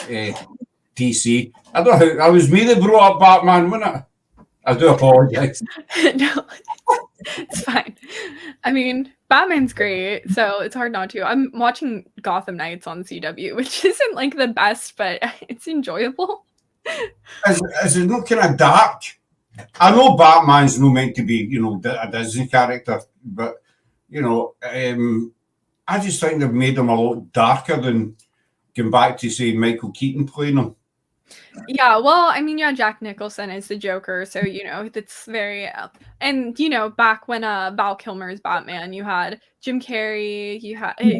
DC. I don't know. That was me that brought up Batman, wasn't it? I do apologise. No, it's fine. I mean, Batman's great, so it's hard not to. I'm watching Gotham Knights on CW, which isn't like the best, but it's enjoyable. Is it not kind of dark? I know Batman's not meant to be, a Disney character, but I just think they've made him a lot darker than going back to say Michael Keaton playing him. Yeah, well, I mean, yeah, Jack Nicholson is the Joker, so that's very and back when Val Kilmer's Batman, you had Jim Carrey,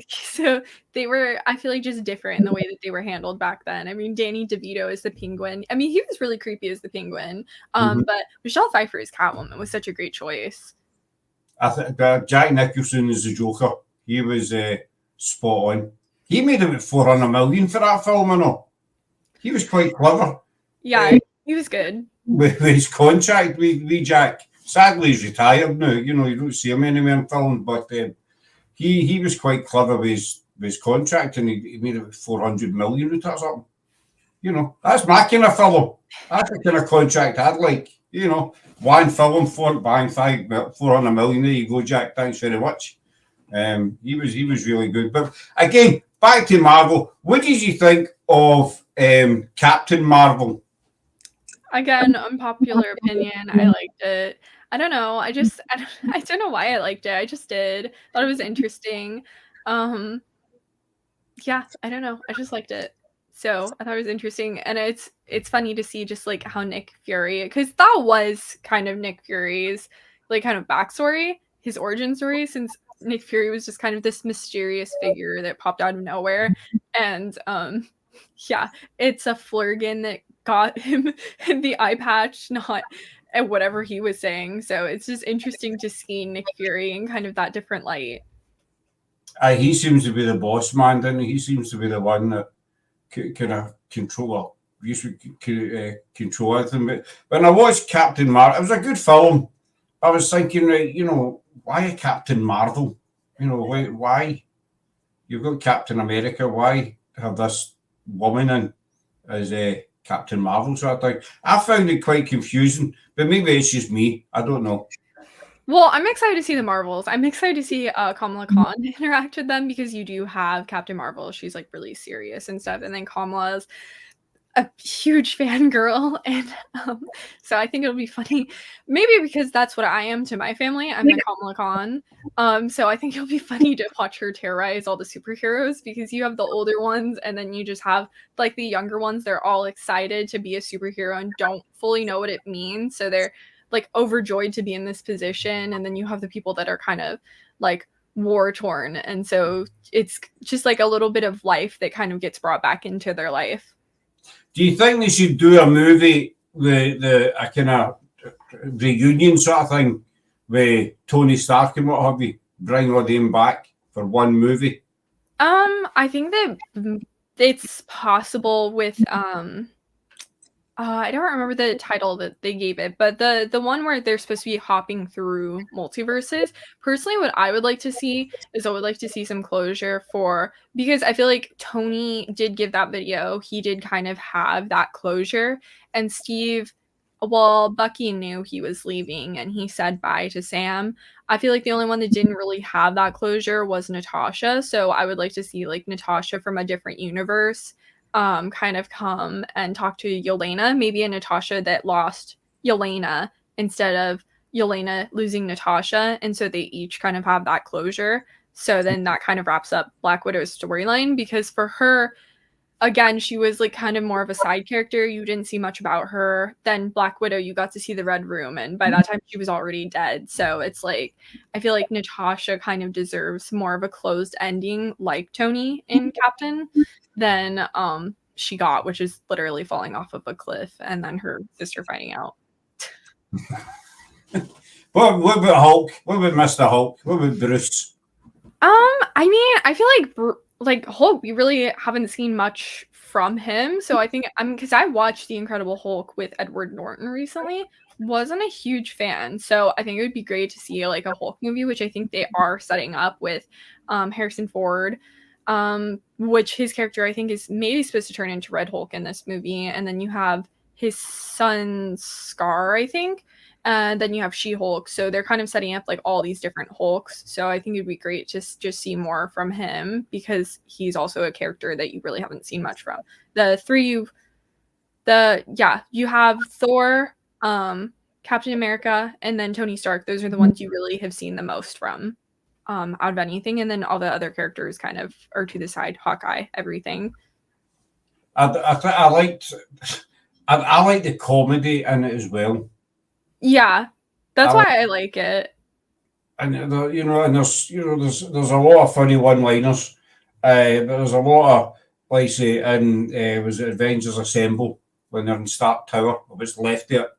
so they were, I feel like, just different in the way that they were handled back then. I mean, Danny DeVito is the Penguin. I mean, he was really creepy as the Penguin. But Michelle Pfeiffer as Catwoman was such a great choice. I think Jack Nicholson is the Joker. He was spot on. He made about 400 million for that film, I know. He was quite clever. Yeah, he was good. With his contract with Jack. Sadly, he's retired now. You don't see him anywhere in film, but he was quite clever with his contract, and he made about 400 million out of something. That's my kind of film. That's the kind of contract I'd like. One film for buying 400 million. There you go, Jack. Thanks very much. He was really good. But again, back to Marvel. What did you think of Captain Marvel? Again, unpopular opinion. I liked it. I don't know. I don't know why I liked it. I just did. Thought it was interesting. Yeah, I don't know. I just liked it. So I thought it was interesting, and it's funny to see just like how Nick Fury, because that was kind of Nick Fury's like kind of backstory, his origin story, since Nick Fury was just kind of this mysterious figure that popped out of nowhere, and yeah, it's a Flurgan that got him the eye patch, not whatever he was saying. So it's just interesting to see Nick Fury in kind of that different light. He seems to be the boss man, doesn't he? He seems to be the one that kind of control everything. But when I watched Captain Marvel, it was a good film. I was thinking, right, why Captain Marvel? Why? You've got Captain America. Why have this woman in as Captain Marvel sort of thing? I found it quite confusing, but maybe it's just me. I don't know. Well, I'm excited to see the Marvels. I'm excited to see Kamala Khan interact with them, because you do have Captain Marvel. She's like really serious and stuff. And then Kamala's a huge fangirl. And so I think it'll be funny. Maybe because that's what I am to my family. I'm the Kamala Khan. So I think it'll be funny to watch her terrorize all the superheroes, because you have the older ones and then you just have like the younger ones. They're all excited to be a superhero and don't fully know what it means. So they're like overjoyed to be in this position, and then you have the people that are kind of like war torn, and so it's just like a little bit of life that kind of gets brought back into their life. Do you think they should do a movie, a kind of reunion sort of thing with Tony Stark and what have you, bring all them back for one movie? I think that it's possible with I don't remember the title that they gave it, but the one where they're supposed to be hopping through multiverses. Personally, what I would like to see is I would like to see some closure because I feel like Tony did give that video. He did kind of have that closure, and Bucky knew he was leaving and he said bye to Sam. I feel like the only one that didn't really have that closure was Natasha. So I would like to see like Natasha from a different universe kind of come and talk to Yelena, maybe a Natasha that lost Yelena instead of Yelena losing Natasha, and so they each kind of have that closure. So then that kind of wraps up Black Widow's storyline, because for her, again, she was like kind of more of a side character. You didn't see much about her. Then Black Widow, you got to see the Red Room, and by that time she was already dead. So it's like, I feel like Natasha kind of deserves more of a closed ending like Tony in Captain than she got, which is literally falling off of a cliff and then her sister finding out. What about Hulk? What about Mr. Hulk? What about Bruce? I mean, I feel like Hulk, we really haven't seen much from him. So I think because I watched The Incredible Hulk with Edward Norton recently, wasn't a huge fan. So I think it would be great to see like a Hulk movie, which I think they are setting up with Harrison Ford. Which his character I think is maybe supposed to turn into Red Hulk in this movie, and then you have his son Scar, I think, and then you have She-Hulk. So they're kind of setting up like all these different Hulks. So I think it'd be great to just see more from him because he's also a character that you really haven't seen much from. You have Thor, Captain America, and then Tony Stark. Those are the ones you really have seen the most from out of anything. And then all the other characters kind of are to the side, Hawkeye, everything. I liked I like the comedy in it as well. Yeah, that's why I like it. And and there's there's a lot of funny one-liners. But there's a lot of, like say, in was it Avengers Assemble when they're in Stark Tower, what's left there,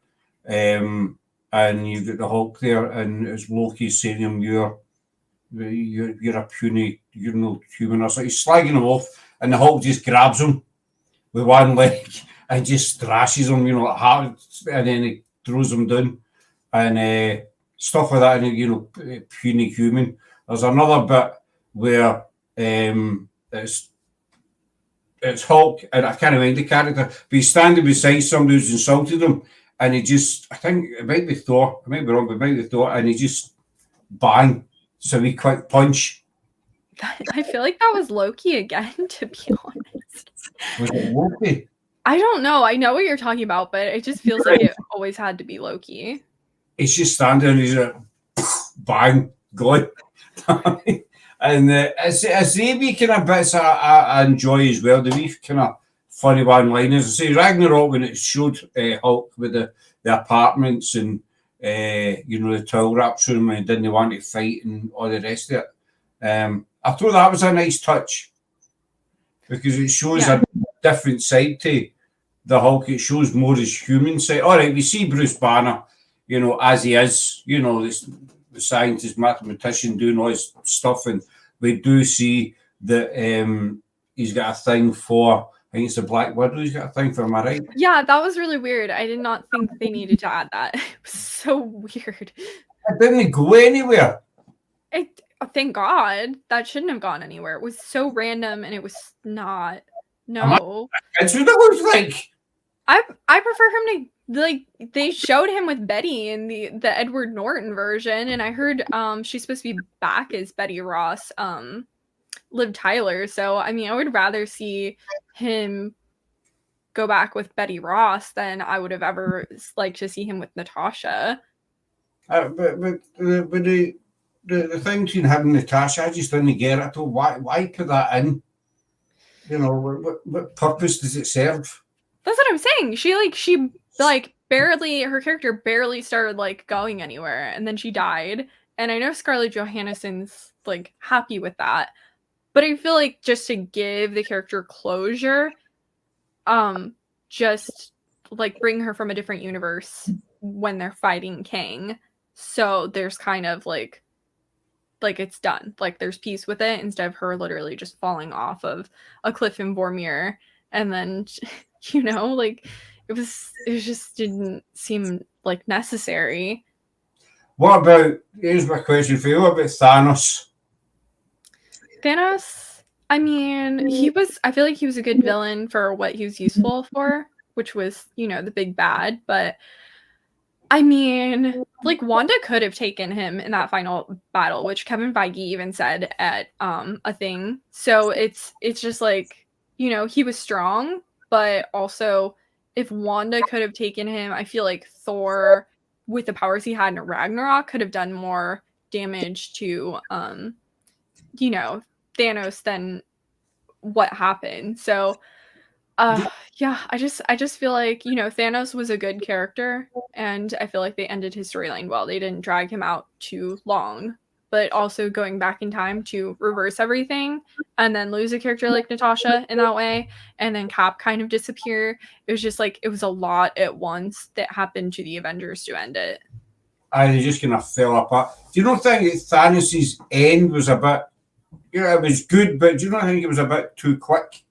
and you've got the Hulk there, and it's Loki saying to him, you're a puny, you're no human, or so he's slagging him off, and the Hulk just grabs him with one leg and just thrashes him, like hard, and then he throws him down, and stuff like that, and puny human. There's another bit where it's Hulk, and I can't remember the character, but he's standing beside somebody who's insulted him, and he just, I think it might be Thor, I might be wrong, but it might be Thor, and he just bang, so he quick punch. I feel like that was Loki again, to be honest. Was it Loki? I don't know. I know what you're talking about, but it just feels like it always had to be Loki. He's just standing, and he's like, bang, gone. And it's the wee kind of bits I enjoy as well, the wee kind of funny one-liners. I say Ragnarok, when it showed Hulk with the apartments and the towel wraps room and didn't want to fight and all the rest of it. I thought that was a nice touch because it shows a different side to the Hulk. It shows more his human side. All right, we see Bruce Banner, as he is, the scientist, mathematician doing all his stuff, and we do see that he's got a thing for, I think it's the Black Widow he's got a thing for, am I right? Yeah, that was really weird. I did not think they needed to add that. It was so weird. It didn't go anywhere. Thank God. That shouldn't have gone anywhere. It was so random, and it was not. No. It's what it looks like. I prefer him to, they showed him with Betty in the Edward Norton version, and I heard she's supposed to be back as Betty Ross, Liv Tyler. So I mean, I would rather see him go back with Betty Ross than I would have ever liked to see him with Natasha. But the thing between him and Natasha, I just didn't get it at all. Why put that in? What purpose does it serve? That's what I'm saying. She barely, her character barely started going anywhere, and then she died. And I know Scarlett Johansson's happy with that, but I feel like just to give the character closure, just bring her from a different universe when they're fighting Kang. So there's kind of it's done. There's peace with it instead of her literally just falling off of a cliff in Vormir, and then it just didn't seem necessary. What about, here's my question for you, what about Thanos? Thanos, I mean, I feel like he was a good villain for what he was useful for, which was, the big bad, but I mean, Wanda could have taken him in that final battle, which Kevin Feige even said at a thing. So it's just he was strong, but also if Wanda could have taken him, I feel like Thor, with the powers he had in Ragnarok, could have done more damage to Thanos than what happened. So I just feel like, Thanos was a good character, and I feel like they ended his storyline well. They didn't drag him out too long, but also going back in time to reverse everything and then lose a character like Natasha in that way, and then Cap kind of disappear. It was just it was a lot at once that happened to the Avengers to end it. they just kind of fell apart. Do you not think that Thanos' end was a bit, it was good, but do you not think it was a bit too quick?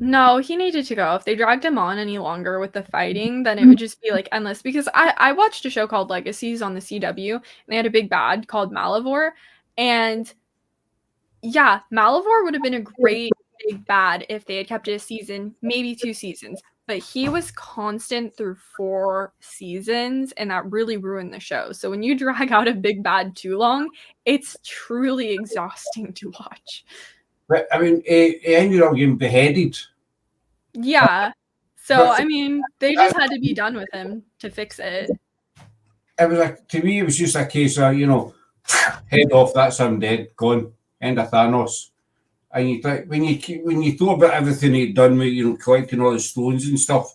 No, he needed to go. If they dragged him on any longer with the fighting, then it would just be like endless. Because I watched a show called Legacies on the CW, and they had a big bad called Malivore. And yeah, Malivore would have been a great big bad if they had kept it a season, maybe 2 seasons. But he was constant through 4 seasons, and that really ruined the show. So when you drag out a big bad too long, it's truly exhausting to watch. But I mean, he ended up getting beheaded. Yeah. So, But I mean, they just had to be done with him to fix it. it was like, to me, it was just a case of, head off, that's him dead, gone, end of Thanos. And you think, when you thought about everything he'd done with, collecting all the stones and stuff,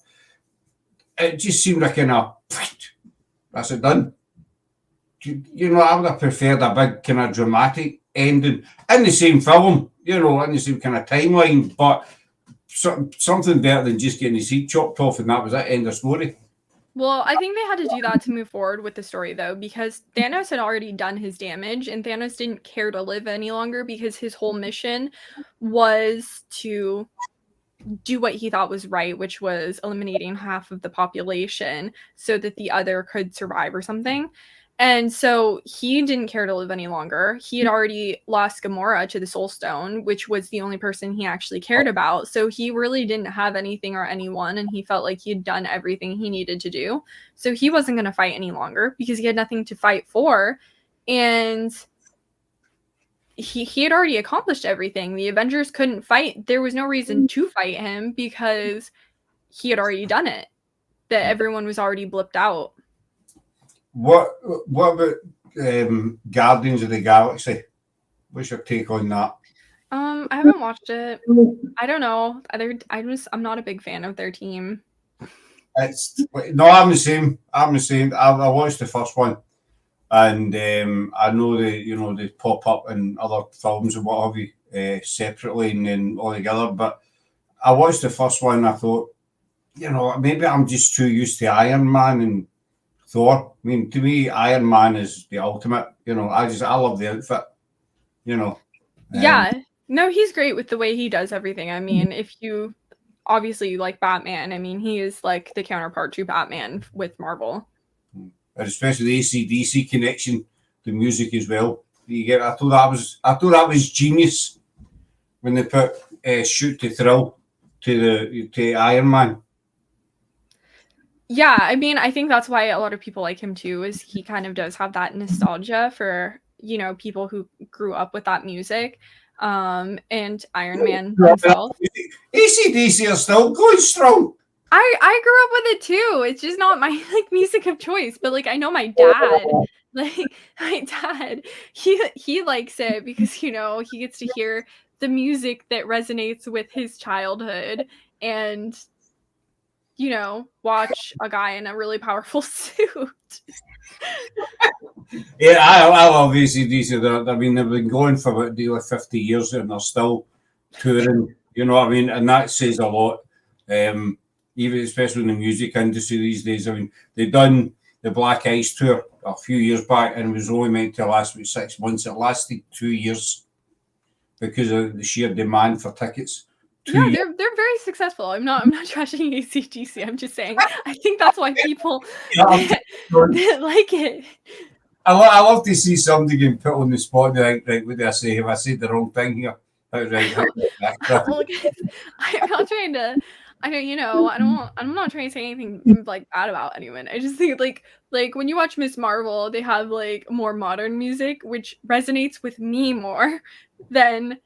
it just seemed like that's it done. I would have preferred a big kind of dramatic ending in the same film, in the same kind of timeline, but something better than just getting his head chopped off and that was it, end of story. Well, I think they had to do that to move forward with the story, though, because Thanos had already done his damage, and Thanos didn't care to live any longer because his whole mission was to do what he thought was right, which was eliminating half of the population so that the other could survive or something. And so he didn't care to live any longer. He had already lost Gamora to the Soul Stone, which was the only person he actually cared about. So he really didn't have anything or anyone, and he felt like he had done everything he needed to do. So he wasn't going to fight any longer because he had nothing to fight for. And he had already accomplished everything. The Avengers couldn't fight. There was no reason to fight him because he had already done it. That everyone was already blipped out. What about Guardians of the Galaxy? What's your take on that? I haven't watched it. I don't know. I'm not a big fan of their team. I'm the same. I watched the first one, and I know they pop up in other films and what have you separately and then all together. But I watched the first one. And I thought, maybe I'm just too used to Iron Man and Thor. I mean, to me, Iron Man is the ultimate. I love the outfit. Yeah. No, he's great with the way he does everything. I mean, if you obviously like Batman, I mean, he is like the counterpart to Batman with Marvel. And especially the AC/DC connection, the music as well. I thought that was genius when they put "Shoot to Thrill" to Iron Man. Yeah, I mean, I think that's why a lot of people like him too, is he kind of does have that nostalgia for, people who grew up with that music. And Iron Man himself. AC/DC are still going strong. I grew up with it too. It's just not my music of choice, but I know my dad, he likes it because he gets to hear the music that resonates with his childhood and watch a guy in a really powerful suit. Yeah, I love AC/DC. I mean, they've been going for about 50 years and they're still touring, you know what I mean? And that says a lot, even especially in the music industry these days. I mean, they've done the Black Ice tour a few years back and it was only meant to last about 6 months. It lasted 2 years because of the sheer demand for tickets. Yeah, they're very successful. I'm not trashing AC/DC. I'm just saying I think that's why people like it. I love to see somebody getting put on the spot and think, right, what do I say? Have I said the wrong thing here? Right. Well, I'm not trying to. I'm not trying to say anything bad about anyone. I just think like when you watch Miss Marvel, they have more modern music, which resonates with me more than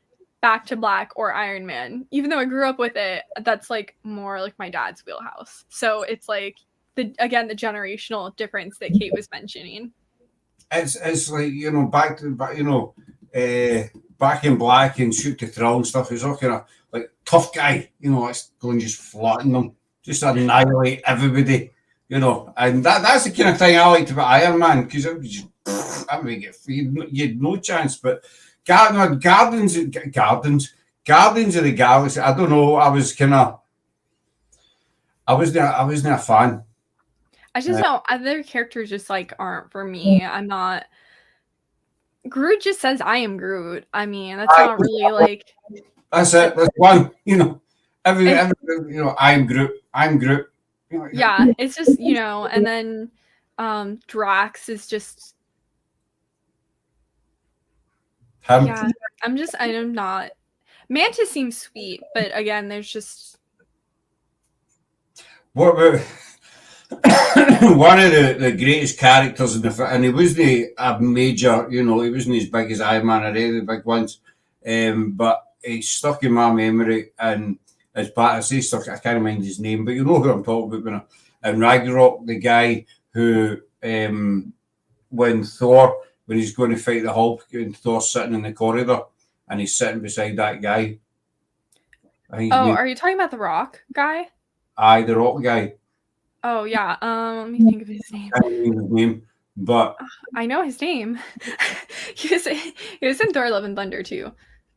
Back to Black or Iron Man. Even though I grew up with it, that's more my dad's wheelhouse. So it's the generational difference that Kate was mentioning. It's Back in Black and Shoot to Thrill and stuff. It's all kind of tough guy, it's going just flatten them, just annihilate everybody, and that's the kind of thing I liked about Iron Man because it was just, you had no chance. But Guardians of the Galaxy, I don't know. I wasn't a fan. I just don't. Other characters just like aren't for me. I'm not. Groot just says I am Groot. I mean, that's not really like. That's it. That's one. You know, every It's, you know, I'm Groot. I'm Groot. You know, yeah, it's just and then Drax is just him. yeah. I'm not. Mantis seems sweet, but again, there's just What about one of the greatest characters in the film, and he wasn't a major, you know, he wasn't as big as Iron Man or any of the big ones, but he's stuck in my memory, and as part I say stuck, I can't mind his name, but you know who I'm talking about. And Ragnarok, the guy who, when he's going to fight the Hulk, and Thor's sitting in the corridor, and he's sitting beside that guy. I think his name, are you talking about the Rock guy? the Rock guy. Oh yeah. Let me think of his name. I can't remember his name, but I know his name. he was in Thor: Love and Thunder too.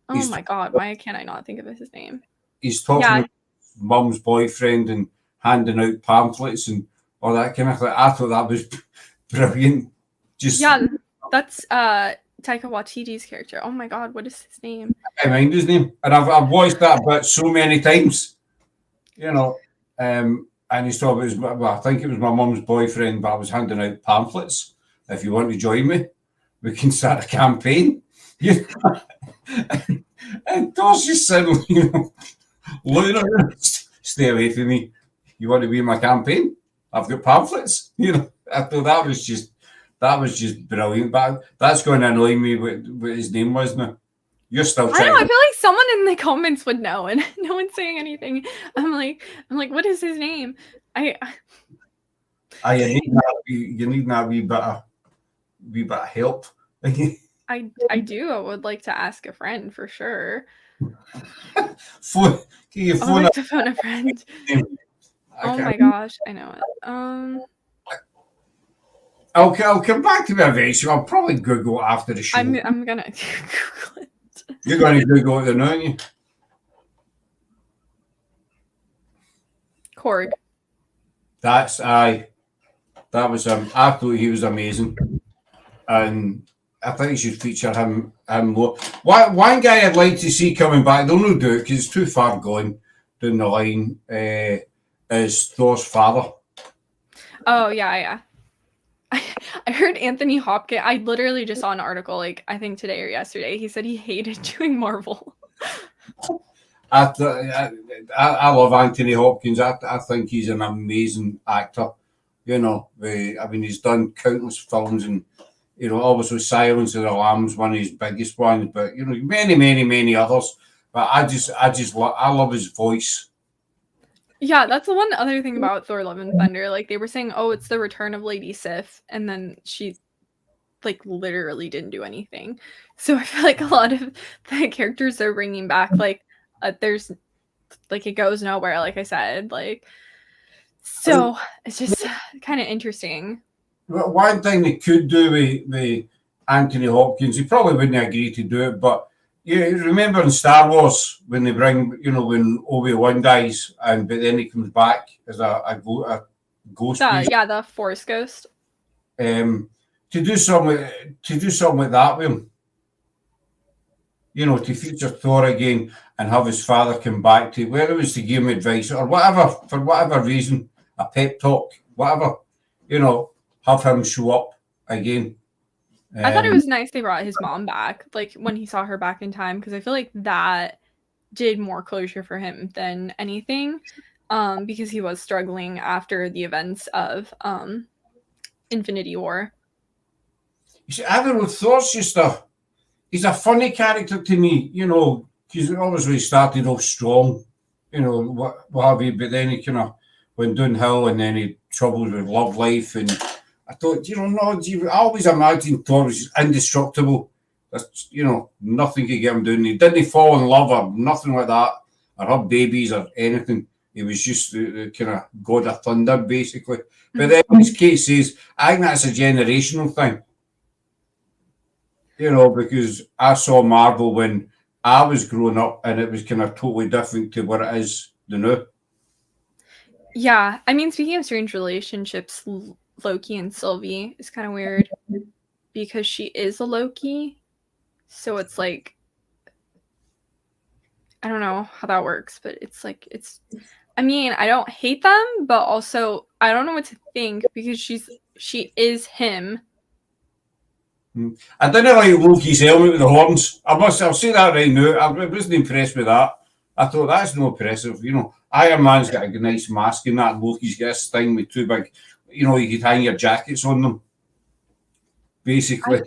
Oh my god, why can't I not think of his name? he's talking Yeah. about mum's boyfriend and handing out pamphlets and all that kind of thing. I thought that was brilliant. Just yeah, that's Taika Waititi's character. Oh my god, what is his name? I mind his name, and I've watched that bit so many times, you know. And he's talking about well, I think it was my mum's boyfriend, but I was handing out pamphlets. If you want to join me, we can start a campaign. And Thor's just sitting, looking at her, stay away from me. You want to be in my campaign? I've got pamphlets. I thought that was just brilliant. But that's going to annoy me what his name was now. You're still trying. I know, I feel like someone in the comments would know, and no one's saying anything. I'm like, what is his name? You need that wee bit of help. I do. I would like to ask a friend for sure. Phone. Can you I would phone like to phone a friend. Oh my gosh, I know it. I'll come back to it eventually. I'll probably Google it after the show. I'm gonna Google it. You're going to Google it then, aren't you? Korg. That's that was I thought he was amazing, and I think you should feature him more. One guy I'd like to see coming back, they'll not do it because it's too far going down the line, is Thor's father. Oh yeah. I heard Anthony Hopkins. I literally just saw an article, like I think today or yesterday. He said he hated doing Marvel. I love Anthony Hopkins. I think he's an amazing actor. I mean, he's done countless films, and obviously Silence of the Lambs, one of his biggest ones. But many others. But I love his voice. Yeah, that's the one other thing about Thor: Love and Thunder. Like they were saying, oh, it's the return of Lady Sif, and then she, like, literally didn't do anything. So I feel like a lot of the characters they're bringing back, like, there's, like, it goes nowhere. Like I said, like, so it's just kind of interesting. One thing they could do with Anthony Hopkins, he probably wouldn't agree to do it, but. You remember in Star Wars when they bring, when Obi-Wan dies, but then he comes back as a ghost. The Force ghost. To do something like that with him, to feature Thor again and have his father come back to whether it was to give him advice or whatever, for whatever reason, a pep talk, whatever, have him show up again. I thought it was nice they brought his mom back, like when he saw her back in time, because I feel like that did more closure for him than anything, because he was struggling after the events of Infinity War. You see, I don't know, Thor's just he's a funny character to me, because obviously he started off strong, what have you, but then he kind of went downhill, and then he troubles with love life, and I thought, I always imagined Thor was indestructible. That's, nothing could get him down. He didn't fall in love or nothing like that, or have babies or anything. He was just the kind of god of thunder, basically. But then, as Kate says, I think that's a generational thing. Because I saw Marvel when I was growing up, and it was kind of totally different to what it is now. Yeah, I mean, speaking of strange relationships, Loki and Sylvie is kind of weird because she is a Loki, so it's like I don't know how that works, but it's like it's. I mean, I don't hate them, but also I don't know what to think because she is him. I didn't like Loki's helmet with the horns. I'll say that right now. I wasn't impressed with that. I thought that's no impressive. You know, Iron Man's got a nice mask and that. Loki's got this thing with two big, you know, you could hang your jackets on them, I basically.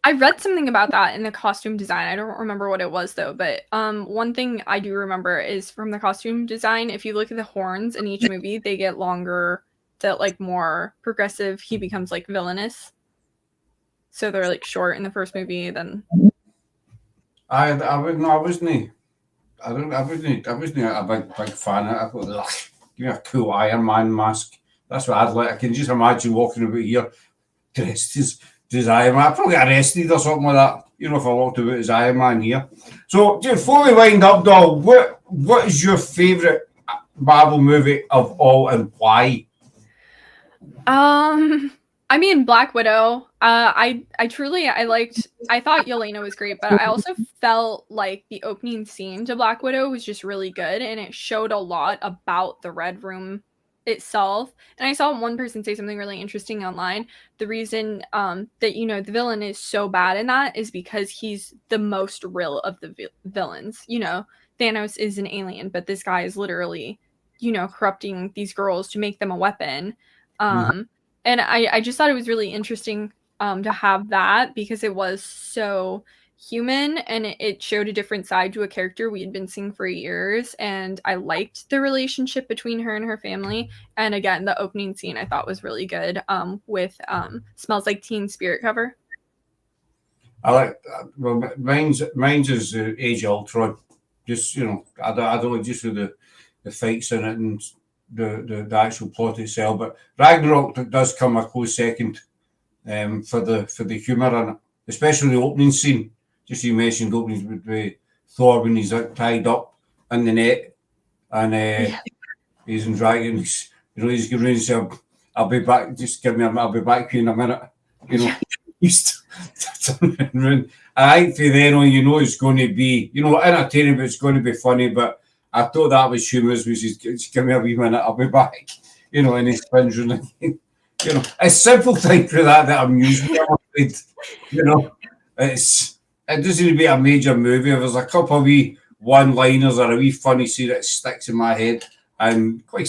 I read something about that in the costume design. I don't remember what it was though, but one thing I do remember is from the costume design, if you look at the horns in each movie, they get longer to like more progressive. He becomes like villainous. So they're like short in the first movie, then I wouldn't. I wasn't. I don't. I wasn't a big fan of it. I thought, ugh, give me a cool Iron Man mask. That's what I'd like. I can just imagine walking about here dressed as Iron Man. I'd probably get arrested or something like that. You know, if I walked about as Iron Man here. So before we wind up, doll, what is your favourite Marvel movie of all and why? I mean Black Widow. I truly I liked I thought Yelena was great, but I also felt like the opening scene to Black Widow was just really good and it showed a lot about the Red Room itself. And I saw one person say something really interesting online. The reason that the villain is so bad in that is because he's the most real of the villains. Thanos is an alien, but this guy is literally corrupting these girls to make them a weapon. Um and I just thought it was really interesting to have that because it was so human and it showed a different side to a character we had been seeing for years. And I liked the relationship between her and her family. And again, the opening scene I thought was really good with Smells Like Teen Spirit cover. I like. Well, mine's is Age of Ultron. Just I don't like just with the fights in it and the actual plot itself. But Ragnarok does come a close second for the humour in it, especially the opening scene. Just you mentioned openings with Thor when he's tied up in the net and Yeah. he's in dragon. He's giving himself. I'll be back. Just give me. I'll be back here in a minute. You know. He's and I think for then on, it's going to be, entertaining, but it's going to be funny. But I thought that was humorous, which is just give me a wee minute, I'll be back. And he spins around. A simple thing for that amused me. It doesn't need to be a major movie. If there's a couple of wee one-liners or a wee funny scene that sticks in my head, I'm quite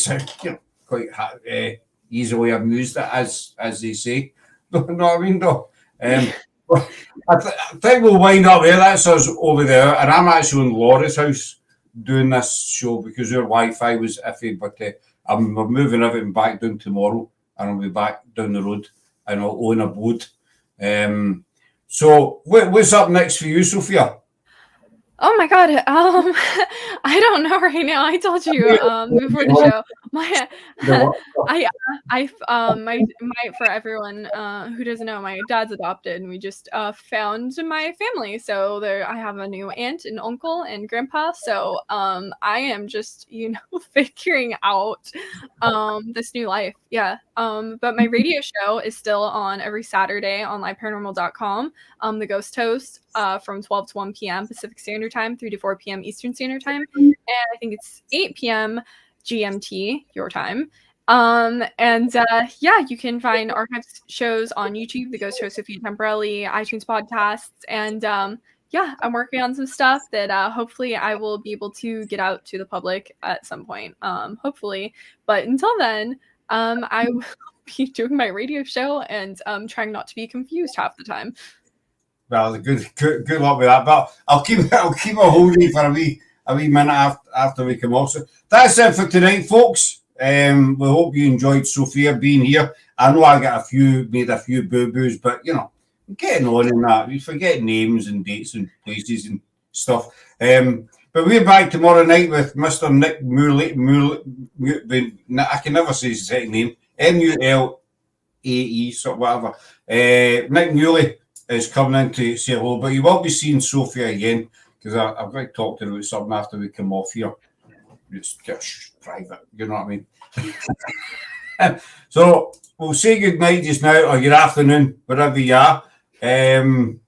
easily amused at, as they say. You know what I mean, though? I think we'll wind up there. That's us over there, and I'm actually in Laura's house doing this show because her Wi-Fi was iffy. But we're moving everything back down tomorrow, and I'll be back down the road, and I'll own a boat. So what's up next for you, Sophia? Oh my god, I don't know right now. I told you before the show. My my for everyone who doesn't know, my dad's adopted and we just found my family. So there I have a new aunt and uncle and grandpa. So I am just, figuring out this new life. Yeah. But my radio show is still on every Saturday on liveparanormal.com. The Ghost Toast from 12 to 1 p.m. Pacific Standard Time, 3 to 4 p.m. Eastern Standard Time, and I think it's 8 p.m. GMT, your time. Yeah, you can find archived shows on YouTube, The Ghost Host Sophia Temperilli, iTunes podcasts, and yeah, I'm working on some stuff that hopefully I will be able to get out to the public at some point, hopefully. But until then, I will be doing my radio show and trying not to be confused half the time. Well, good luck with that. But I'll keep a hold of you for a wee minute after we come off. So that's it for tonight, folks. We hope you enjoyed Sophia being here. I know I made a few boo-boos, but getting on in that. We forget names and dates and places and stuff. But we're back tomorrow night with Mr. Nick Mulae. I can never say his second name. Mulae, so whatever. Nick Mulae is coming in to say hello, but you will be seeing Sophia again because I've got to talk to her about something after we come off here. it's private. You know what I mean? So we'll say good night just now, or your afternoon, wherever you are. And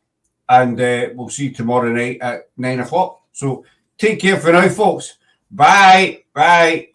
we'll see you tomorrow night at 9 o'clock. So take care for now, folks. Bye. Bye.